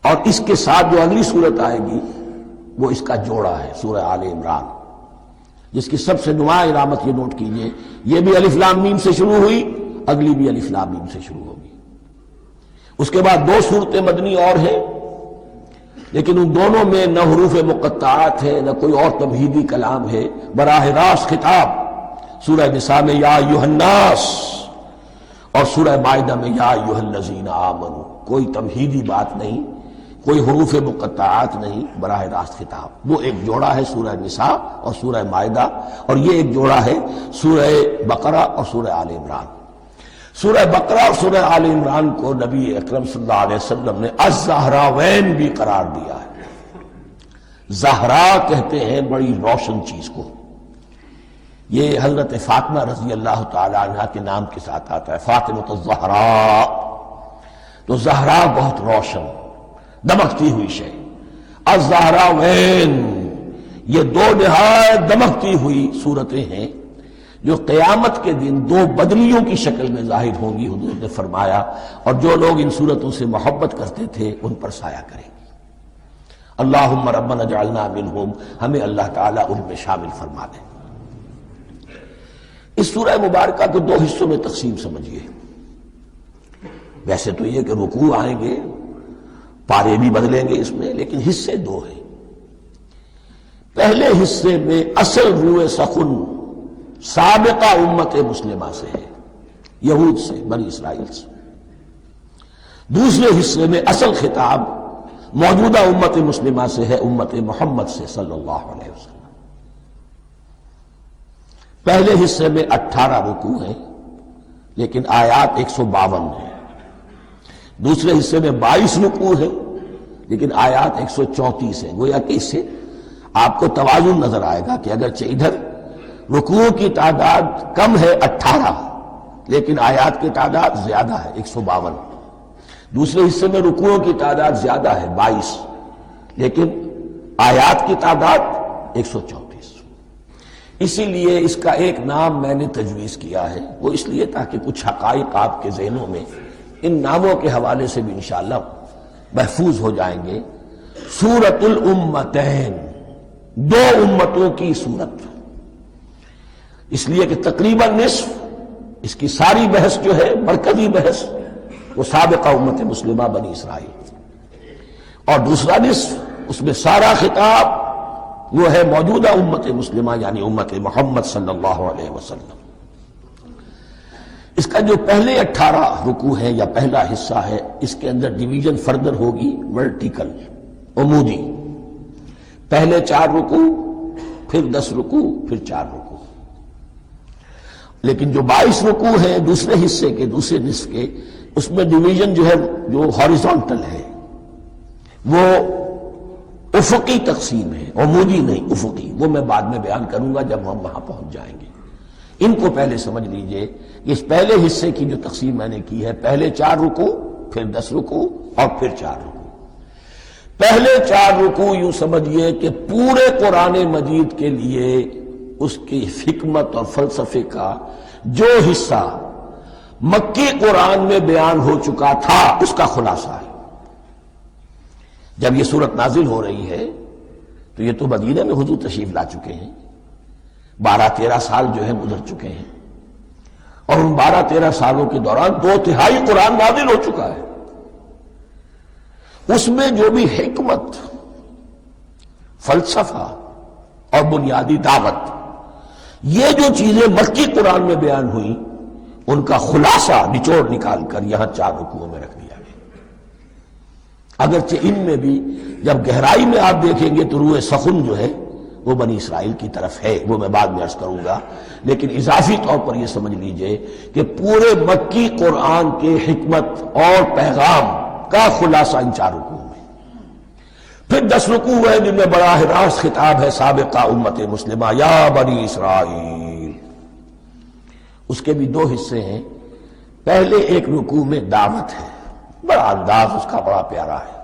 اور اس کے ساتھ جو اگلی صورت آئے گی وہ اس کا جوڑا ہے، سورہ آل عمران، جس کی سب سے نمایاں علامت یہ نوٹ کیجئے، یہ بھی الف لام میم سے شروع ہوئی، اگلی بھی الف لام میم سے شروع ہوگی۔ اس کے بعد دو صورتیں مدنی اور ہیں، لیکن ان دونوں میں نہ حروف مقطعات ہے نہ کوئی اور تمہیدی کلام ہے، براہ راست خطاب سورہ نساء میں یا ایھا الناس اور سورہ مائدہ میں یا ایھا الذین آمنوا، کوئی تمہیدی بات نہیں، کوئی حروف مقطعات نہیں، براہ راست خطاب۔ وہ ایک جوڑا ہے سورہ نساء اور سورہ مائدہ، اور یہ ایک جوڑا ہے سورہ بقرہ اور سورہ آل عمران۔ سورہ بقرہ اور سورہ آل عمران کو نبی اکرم صلی اللہ علیہ وسلم نے الزہراوین بھی قرار دیا ہے۔ زہرا کہتے ہیں بڑی روشن چیز کو، یہ حضرت فاطمہ رضی اللہ تعالی عنہا کے نام کے ساتھ آتا ہے، فاطمۃ الزہراء، تو زہرا بہت روشن دمکتی ہوئی شے۔ الزہراوین، یہ دو نہایت دمکتی ہوئی صورتیں ہیں جو قیامت کے دن دو بدلیوں کی شکل میں ظاہر ہوں گی، حضور نے فرمایا، اور جو لوگ ان صورتوں سے محبت کرتے تھے ان پر سایہ کریں گی۔ اللہم ربنا اجعلنا منہم، ہمیں اللہ تعالیٰ ان میں شامل فرما دے۔ اس سورہ مبارکہ کو دو حصوں میں تقسیم سمجھیے۔ ویسے تو یہ کہ رکوع آئیں گے، پارے بھی بدلیں گے اس میں، لیکن حصے دو ہیں۔ پہلے حصے میں اصل روح سخن سابقہ امت مسلمہ سے ہے، یہود سے، بنی اسرائیل سے۔ دوسرے حصے میں اصل خطاب موجودہ امت مسلمہ سے ہے، امت محمد سے صلی اللہ علیہ وسلم۔ پہلے حصے میں 18 رکوع ہیں لیکن آیات 152 ہیں، دوسرے حصے میں 22 رکوع ہیں لیکن آیات 134 ہیں۔ گویا کہ اس سے آپ کو توازن نظر آئے گا کہ اگرچہ ادھر رکوع کی تعداد کم ہے 18 لیکن آیات کی تعداد زیادہ ہے 152، دوسرے حصے میں رکوعوں کی تعداد زیادہ ہے 22 لیکن آیات کی تعداد 134۔ اسی لیے اس کا ایک نام میں نے تجویز کیا ہے، وہ اس لیے تاکہ کچھ حقائق آپ کے ذہنوں میں ان ناموں کے حوالے سے بھی انشاءاللہ محفوظ ہو جائیں گے۔ سورۃ الامتین، دو امتوں کی سورت، اس لیے کہ تقریباً نصف اس کی ساری بحث جو ہے، مرکزی بحث، وہ سابقہ امت مسلمہ بنی اسرائیل، اور دوسرا نصف اس میں سارا خطاب وہ ہے موجودہ امت مسلمہ یعنی امت محمد صلی اللہ علیہ وسلم۔ اس کا جو پہلے 18 رکوع ہے یا پہلا حصہ ہے، اس کے اندر ڈویژن فردر ہوگی ورٹیکل، عمودی، پہلے 4 رکوع، پھر 10 رکوع، پھر 4 رکوع۔ لیکن جو 22 رکوع ہیں دوسرے حصے کے، دوسرے نصف کے، اس میں ڈویژن جو ہے جو ہاریزونٹل ہے، وہ افقی تقسیم ہے، عمودی نہیں، افقی، وہ میں بعد میں بیان کروں گا جب ہم وہاں پہنچ جائیں گے۔ ان کو پہلے سمجھ لیجئے کہ اس پہلے حصے کی جو تقسیم میں نے کی ہے، پہلے 4 رکوع، پھر 10 رکوع اور پھر 4 رکوع۔ پہلے 4 رکوع یوں سمجھیے کہ پورے قرآن مجید کے لیے اس کی حکمت اور فلسفے کا جو حصہ مکی قرآن میں بیان ہو چکا تھا اس کا خلاصہ ہے۔ جب یہ صورت نازل ہو رہی ہے تو یہ تو مدینہ میں حضور تشریف لا چکے ہیں، 12-13 سال جو ہے گزر چکے ہیں، اور ان 12-13 سالوں کے دوران 2/3 قرآن نازل ہو چکا ہے۔ اس میں جو بھی حکمت، فلسفہ اور بنیادی دعوت، یہ جو چیزیں مکی قرآن میں بیان ہوئی، ان کا خلاصہ نچوڑ نکال کر یہاں 4 رکوعوں میں رکھ دیا گیا۔ اگرچہ ان میں بھی جب گہرائی میں آپ دیکھیں گے تو روح سخن جو ہے وہ بنی اسرائیل کی طرف ہے، وہ میں بعد میں عرض کروں گا، لیکن اضافی طور پر یہ سمجھ لیجئے کہ پورے مکی قرآن کے حکمت اور پیغام کا خلاصہ ان 4 رکوعوں میں۔ پھر 10 رکوع ہیں جن میں براہ راست خطاب ہے سابقہ امت مسلمہ، یا بنی اسرائیل۔ اس کے بھی 2 حصے ہیں۔ پہلے ایک رکوع میں دعوت ہے، بڑا انداز اس کا بڑا پیارا ہے،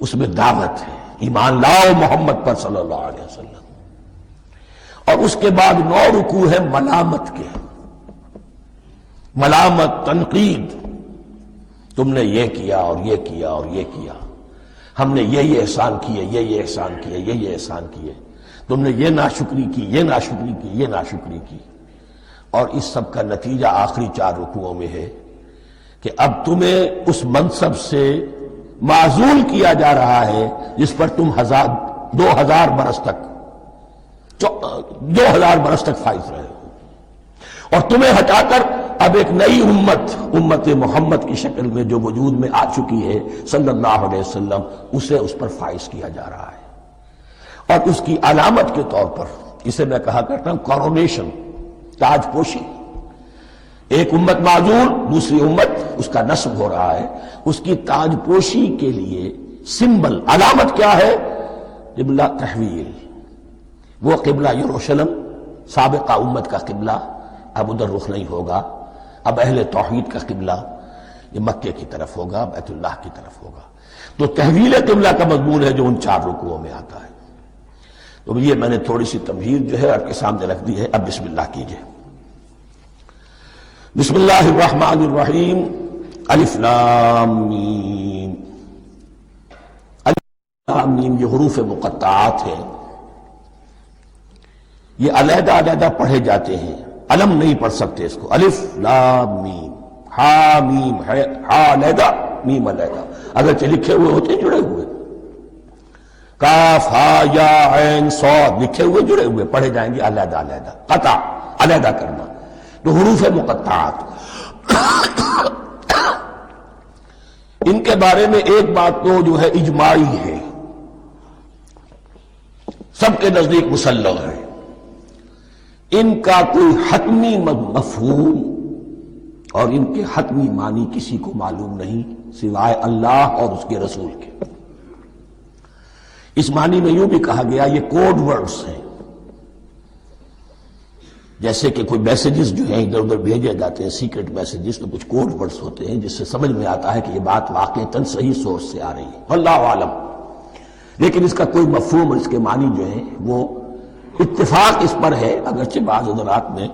اس میں دعوت ہے، ایمان لاؤ محمد پر صلی اللہ علیہ وسلم۔ اور اس کے بعد 9 رکوع ہے ملامت کے، ملامت، تنقید، تم نے یہ کیا اور یہ کیا اور یہ کیا، ہم نے یہ احسان کیے، یہ احسان کیے، یہ احسان کیے، تم نے یہ ناشکری کی، یہ ناشکری کی، یہ ناشکری کی۔ اور اس سب کا نتیجہ آخری 4 رکوعوں میں ہے کہ اب تمہیں اس منصب سے معزول کیا جا رہا ہے جس پر تم 2000 برس تک فائز رہے ہو، اور تمہیں ہٹا کر اب ایک نئی امت محمد کی شکل میں جو وجود میں آ چکی ہے صلی اللہ علیہ وسلم، اسے اس پر فائز کیا جا رہا ہے۔ اور اس کی علامت کے طور پر اسے میں کہا کرتا ہوں کورونیشن، تاج پوشی۔ ایک امت معزول، دوسری امت اس کا نصب ہو رہا ہے، اس کی تاج پوشی کے لیے سمبل، علامت کیا ہے؟ قبلہ تحویل۔ وہ قبلہ یروشلم سابقہ امت کا قبلہ اب ادھر رخ نہیں ہوگا، اب اہل توحید کا قبلہ یہ مکے کی طرف ہوگا، بیت اللہ کی طرف ہوگا۔ تو تحویل قبلہ کا مضمون ہے جو ان 4 رکوعوں میں آتا ہے۔ تو یہ میں نے تھوڑی سی تمہید جو ہے آپ کے سامنے رکھ دی ہے۔ اب بسم اللہ کیجئے۔ بسم اللہ الرحمن الرحیم، الف لام میم۔ الف لام میم یہ حروف مقطعات ہیں، یہ علیحدہ علیحدہ پڑھے جاتے ہیں، علم نہیں پڑھ سکتے اس کو۔ الف لام میم، ہا میم ہے، ہا علیحدہ میم علیحدہ، اگرچہ لکھے ہوئے ہوتے ہیں جڑے ہوئے، کاف ہا یا عین صاد لکھے ہوئے جڑے ہوئے، پڑھے جائیں گے علیحدہ علیحدہ، قطع علیحدہ کرنا۔ تو حروف مقطعات ان کے بارے میں ایک بات تو جو ہے اجماعی ہے، سب کے نزدیک مسلم ہے، ان کا کوئی حتمی مفہوم اور ان کے حتمی معنی کسی کو معلوم نہیں سوائے اللہ اور اس کے رسول کے۔ اس معنی میں یوں بھی کہا گیا یہ کوڈ ورڈز ہیں، جیسے کہ کوئی میسیجز جو ہیں ادھر ادھر بھیجے جاتے ہیں، سیکرٹ میسیجز، تو کچھ کوڈ ورڈز ہوتے ہیں جس سے سمجھ میں آتا ہے کہ یہ بات واقعتاً صحیح سورس سے آ رہی ہے، اللہ عالم۔ لیکن اس کا کوئی مفہوم اور اس کے معنی جو ہیں وہ اتفاق اس پر ہے، اگرچہ بعض حضرات نے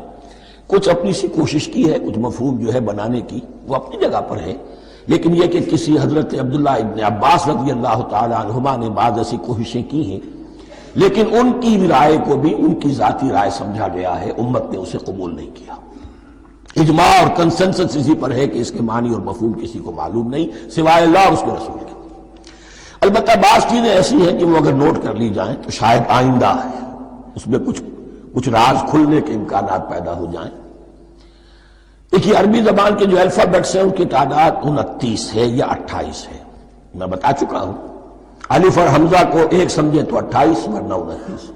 کچھ اپنی سی کوشش کی ہے، کچھ مفہوم جو ہے بنانے کی، وہ اپنی جگہ پر ہے، لیکن یہ کہ کسی حضرت عبداللہ ابن عباس رضی اللہ تعالی عنہما نے بعض ایسی کوششیں کی ہیں، لیکن ان کی رائے کو بھی ان کی ذاتی رائے سمجھا گیا ہے، امت نے اسے قبول نہیں کیا۔ اجماع اور کنسنسس اسی پر ہے کہ اس کے معنی اور مفہوم کسی کو معلوم نہیں سوائے اللہ اور اس کے رسول کے۔ البتہ بعض چیزیں ایسی ہیں کہ وہ اگر نوٹ کر لی جائیں تو شاید آئندہ ہے اس میں کچھ راز کھلنے کے امکانات پیدا ہو جائیں۔ دیکھیے عربی زبان کے جو الفابیٹس ہیں ان کی تعداد 29 ہے یا 28 ہے، میں بتا چکا ہوں۔ الف اور حمزہ کو ایک سمجھے تو 28 ورنہ 29۔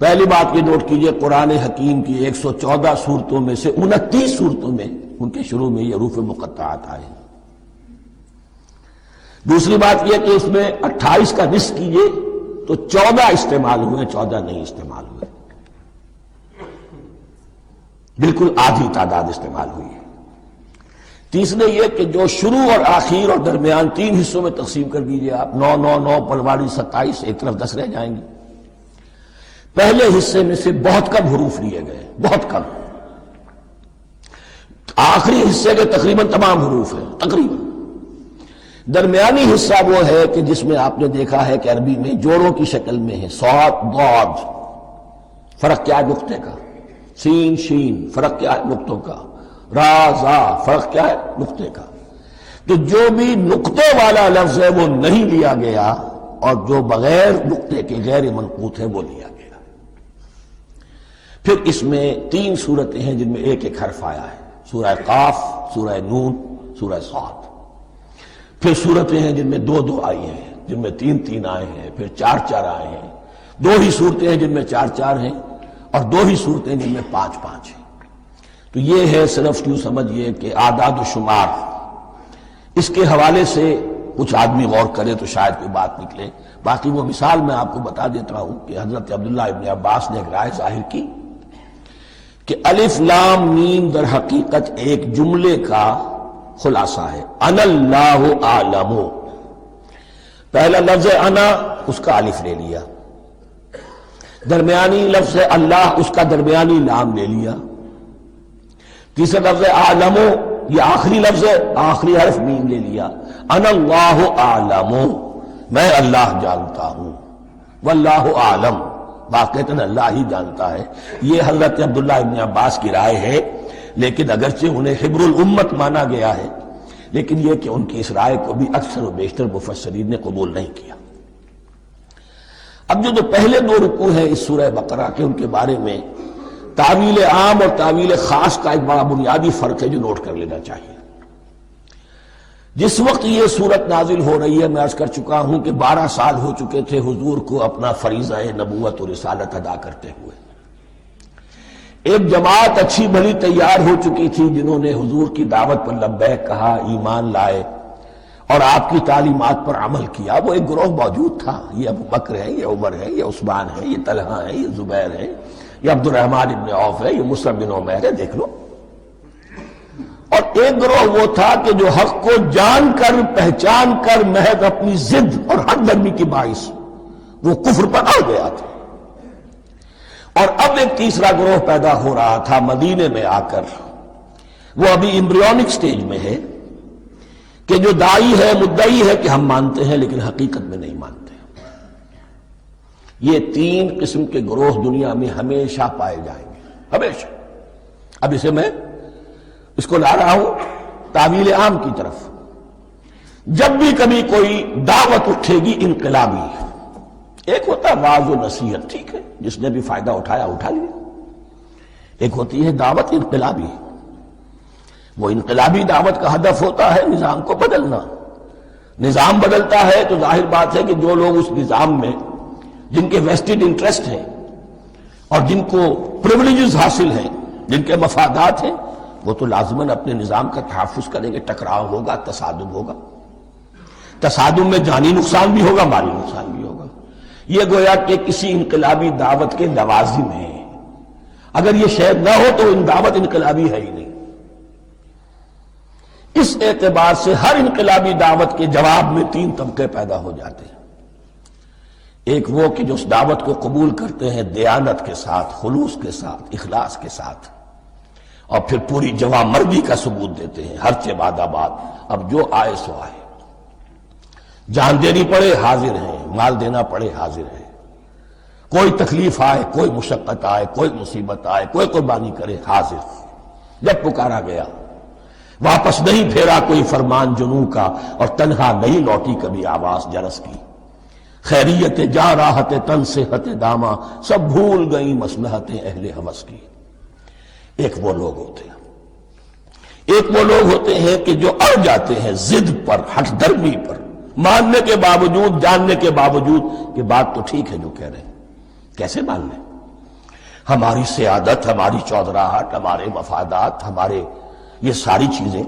پہلی بات یہ نوٹ کیجئے قرآن حکیم کی 114 سورتوں میں سے 29 سورتوں میں ان کے شروع میں یہ حروف مقطعات آئے ہیں۔ دوسری بات یہ کہ اس میں 28 کا نصف کیجئے تو 14 استعمال ہوئے، 14 نہیں استعمال ہوئے، بالکل آدھی تعداد استعمال ہوئی ہے۔ تیسرے یہ کہ جو شروع اور آخر اور درمیان 3 حصوں میں تقسیم کر دیجئے آپ، 9 9 9 پلواڑی 27، ایک طرف 10 رہ جائیں گے۔ پہلے حصے میں سے بہت کم حروف لیے گئے، بہت کم۔ آخری حصے کے تقریباً تمام حروف ہیں، تقریباً۔ درمیانی حصہ وہ ہے کہ جس میں آپ نے دیکھا ہے کہ عربی میں جوڑوں کی شکل میں ہے، صاد ضاد، فرق کیا ہے نقطے کا، سین شین فرق کیا ہے نقطوں کا، را زا فرق کیا ہے نقطے کا۔ تو جو بھی نقطے والا لفظ ہے وہ نہیں لیا گیا، اور جو بغیر نقطے کے غیر منقوط ہے وہ لیا گیا۔ پھر اس میں 3 صورتیں ہیں جن میں ایک ایک حرف آیا ہے، سورہ قاف، سورہ نون، سورہ صاد۔ پھر صورتیں ہیں جن میں 2 آئی ہیں، جن میں 3 آئے ہیں، پھر 4 آئے ہیں، 2 ہی صورتیں ہیں جن میں 4 ہیں، اور 2 ہی صورتیں جن میں 5 ہیں۔ تو یہ ہے صرف یوں سمجھیے کہ اعداد و شمار۔ اس کے حوالے سے کچھ آدمی غور کرے تو شاید کوئی بات نکلے۔ باقی وہ مثال میں آپ کو بتا دیتا ہوں کہ حضرت عبداللہ ابن عباس نے ایک رائے ظاہر کی کہ الف لام میم در حقیقت ایک جملے کا خلاصہ ہے، انا اللہ اعلم۔ پہلا لفظ انا، اس کا الف لے لیا، درمیانی لفظ اللہ، اس کا درمیانی لام لے لیا، تیسرا لفظ اعلم، یہ آخری لفظ ہے، آخری حرف میم لے لیا، انا اللہ اعلم، میں اللہ جانتا ہوں، واللہ اعلم، واقعتاً اللہ ہی جانتا ہے۔ یہ حضرت عبداللہ ابن عباس کی رائے ہے، لیکن اگرچہ انہیں حبر الامت مانا گیا ہے، لیکن یہ کہ ان کی اس رائے کو بھی اکثر و بیشتر مفسرین نے قبول نہیں کیا۔ اب جو پہلے 2 رکوع ہیں اس سورہ بقرہ کے، ان کے بارے میں تعویل عام اور تعویل خاص کا ایک بڑا بنیادی فرق ہے جو نوٹ کر لینا چاہیے۔ جس وقت یہ صورت نازل ہو رہی ہے، میں عرض کر چکا ہوں کہ 12 سال ہو چکے تھے حضور کو اپنا فریضہ نبوت و رسالت ادا کرتے ہوئے۔ ایک جماعت اچھی بھلی تیار ہو چکی تھی جنہوں نے حضور کی دعوت پر لبیک کہا، ایمان لائے اور آپ کی تعلیمات پر عمل کیا۔ وہ ایک گروہ موجود تھا، یہ ابو بکر ہے، یہ عمر ہے، یہ عثمان ہے، یہ طلحہ ہے، یہ زبیر ہے، یہ عبد الرحمن ابن عوف ہے، یہ مصعب بن عمیر ہے، دیکھ لو۔ اور ایک گروہ وہ تھا کہ جو حق کو جان کر پہچان کر محض اپنی ضد اور حق درمی کی باعث وہ کفر پر آ گیا تھا۔ اور اب ایک تیسرا گروہ پیدا ہو رہا تھا مدینے میں آ کر، وہ ابھی ایمبریونک سٹیج میں ہے، کہ جو داعی ہے، مدعی ہے کہ ہم مانتے ہیں لیکن حقیقت میں نہیں مانتے۔ یہ 3 قسم کے گروہ دنیا میں ہمیشہ پائے جائیں گے، ہمیشہ۔ اب اسے میں اس کو لا رہا ہوں تعویل عام کی طرف۔ جب بھی کبھی کوئی دعوت اٹھے گی انقلابی، ایک ہوتا ہے واعظ و نصیحت، ٹھیک ہے، جس نے بھی فائدہ اٹھایا اٹھا لیا۔ ایک ہوتی ہے دعوت انقلابی، وہ انقلابی دعوت کا ہدف ہوتا ہے نظام کو بدلنا۔ نظام بدلتا ہے تو ظاہر بات ہے کہ جو لوگ اس نظام میں جن کے ویسٹڈ انٹرسٹ ہیں اور جن کو پریولیجز حاصل ہیں، جن کے مفادات ہیں، وہ تو لازماً اپنے نظام کا تحفظ کریں گے۔ ٹکراؤ ہوگا، تصادم ہوگا، تصادم میں جانی نقصان بھی ہوگا، مالی نقصان بھی ہوگا۔ یہ گویا کہ کسی انقلابی دعوت کے لوازم ہیں۔ اگر یہ شے نہ ہو تو ان دعوت انقلابی ہے ہی نہیں۔ اس اعتبار سے ہر انقلابی دعوت کے جواب میں 3 طبقے پیدا ہو جاتے ہیں۔ ایک وہ کہ جو اس دعوت کو قبول کرتے ہیں دیانت کے ساتھ، خلوص کے ساتھ، اخلاص کے ساتھ، اور پھر پوری جواں مردی کا ثبوت دیتے ہیں، ہر چہ بعد آباد، اب جو آئے سو آئے، جان دینی پڑے حاضر ہیں، مال دینا پڑے حاضر ہیں، کوئی تکلیف آئے، کوئی مشقت آئے، کوئی مصیبت آئے، کوئی قربانی کرے، حاضر۔ جب پکارا گیا، واپس نہیں پھیرا کوئی فرمان جنوں کا، اور تنہا نہیں لوٹی کبھی آواز جرس کی۔ خیریت جا راحت تن صحت داما، سب بھول گئی مصلحتیں اہل ہوس کی۔ ایک وہ لوگ ہوتے ہیں، ایک وہ لوگ ہوتے ہیں کہ جو اڑ جاتے ہیں ضد پر، ہٹ درمی پر، ماننے کے باوجود، جاننے کے باوجود کہ بات تو ٹھیک ہے جو کہہ رہے ہیں، کیسے مان لیں؟ ہماری سیادت، ہماری چودراہٹ، ہمارے مفادات، ہمارے یہ ساری چیزیں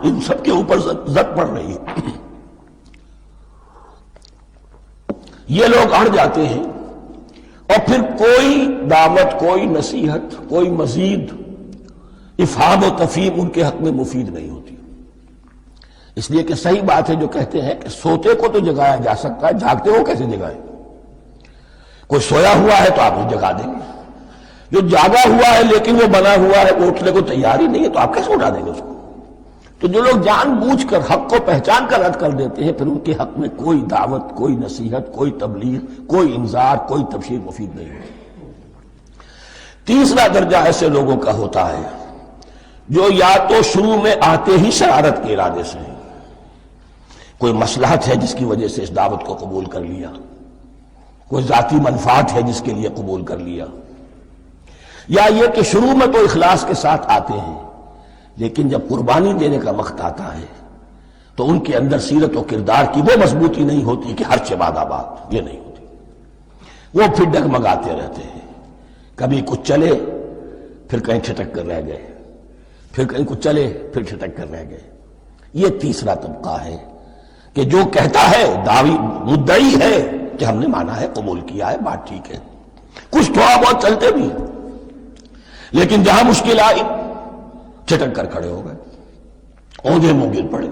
ان سب کے اوپر زد پڑ رہی ہے۔ یہ لوگ اڑ جاتے ہیں، اور پھر کوئی دعوت، کوئی نصیحت، کوئی مزید افہام و تفہیم ان کے حق میں مفید نہیں ہوتی۔ اس لیے کہ صحیح بات ہے جو کہتے ہیں کہ سوتے کو تو جگایا جا سکتا ہے، جاگتے ہو کیسے جگائیں؟ کوئی سویا ہوا ہے تو آپ اسے جگا دیں گے، جو جاگا ہوا ہے لیکن وہ بنا ہوا ہے، وہ اٹھنے کو تیار ہی نہیں ہے، تو آپ کیسے اٹھا دیں گے اس کو؟ تو جو لوگ جان بوجھ کر حق کو پہچان کر رد کر دیتے ہیں، پھر ان کے حق میں کوئی دعوت، کوئی نصیحت، کوئی تبلیغ، کوئی انذار، کوئی تبشیر مفید نہیں ہوتی۔ تیسرا درجہ ایسے لوگوں کا ہوتا ہے جو یا تو شروع میں آتے ہی شرارت کے ارادے سے ہیں، کوئی مصلحت ہے جس کی وجہ سے اس دعوت کو قبول کر لیا، کوئی ذاتی منفعت ہے جس کے لیے قبول کر لیا، یا یہ کہ شروع میں تو اخلاص کے ساتھ آتے ہیں لیکن جب قربانی دینے کا وقت آتا ہے تو ان کے اندر سیرت و کردار کی وہ مضبوطی نہیں ہوتی کہ ہر چباد آباد، یہ نہیں ہوتی، وہ پھر ڈگمگاتے رہتے ہیں، کبھی کچھ چلے پھر کہیں چھٹک کر رہ گئے، پھر کہیں کچھ چلے پھر چھٹک کر رہ گئے۔ یہ تیسرا طبقہ ہے کہ جو کہتا ہے، دعوی مدعی ہے کہ ہم نے مانا ہے، قبول کیا ہے، بات ٹھیک ہے، کچھ تھوڑا بہت چلتے بھی ہیں لیکن جہاں مشکل آئی چھٹک کر کھڑے ہو گئے، اونگے منہ گر پڑے۔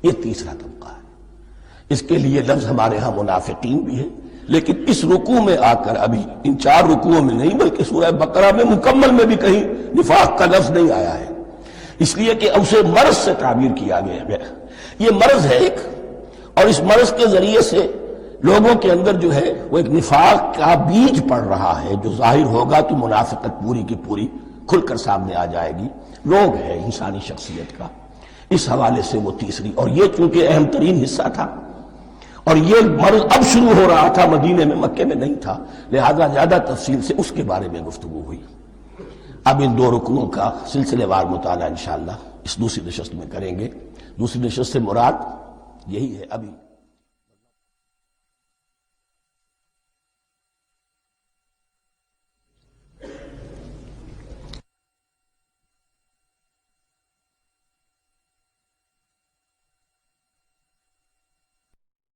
یہ تیسرا طبقہ ہے۔ اس کے لیے لفظ ہمارے ہاں منافقین بھی ہے، لیکن اس رکوع میں آ کر ابھی ان 4 رکوعوں میں نہیں بلکہ سورہ بقرہ میں مکمل میں بھی کہیں نفاق کا لفظ نہیں آیا ہے، اس لیے کہ اسے مرض سے تعبیر کیا گیا ہے۔ یہ مرض ہے ایک، اور اس مرض کے ذریعے سے لوگوں کے اندر جو ہے وہ ایک نفاق کا بیج پڑ رہا ہے، جو ظاہر ہوگا تو منافقت پوری کی پوری کھل کر سامنے آ جائے گی۔ روگ ہے انسانی شخصیت کا، اس حوالے سے وہ تیسری، اور یہ چونکہ اہم ترین حصہ تھا اور یہ مرض اب شروع ہو رہا تھا، مدینے میں، مکے میں نہیں تھا، لہذا زیادہ تفصیل سے اس کے بارے میں گفتگو ہوئی۔ اب ان 2 رکوعوں کا سلسلے وار مطالعہ انشاءاللہ اس دوسری نشست میں کریں گے۔ دوسری نشست سے مراد یہی ہے ابھی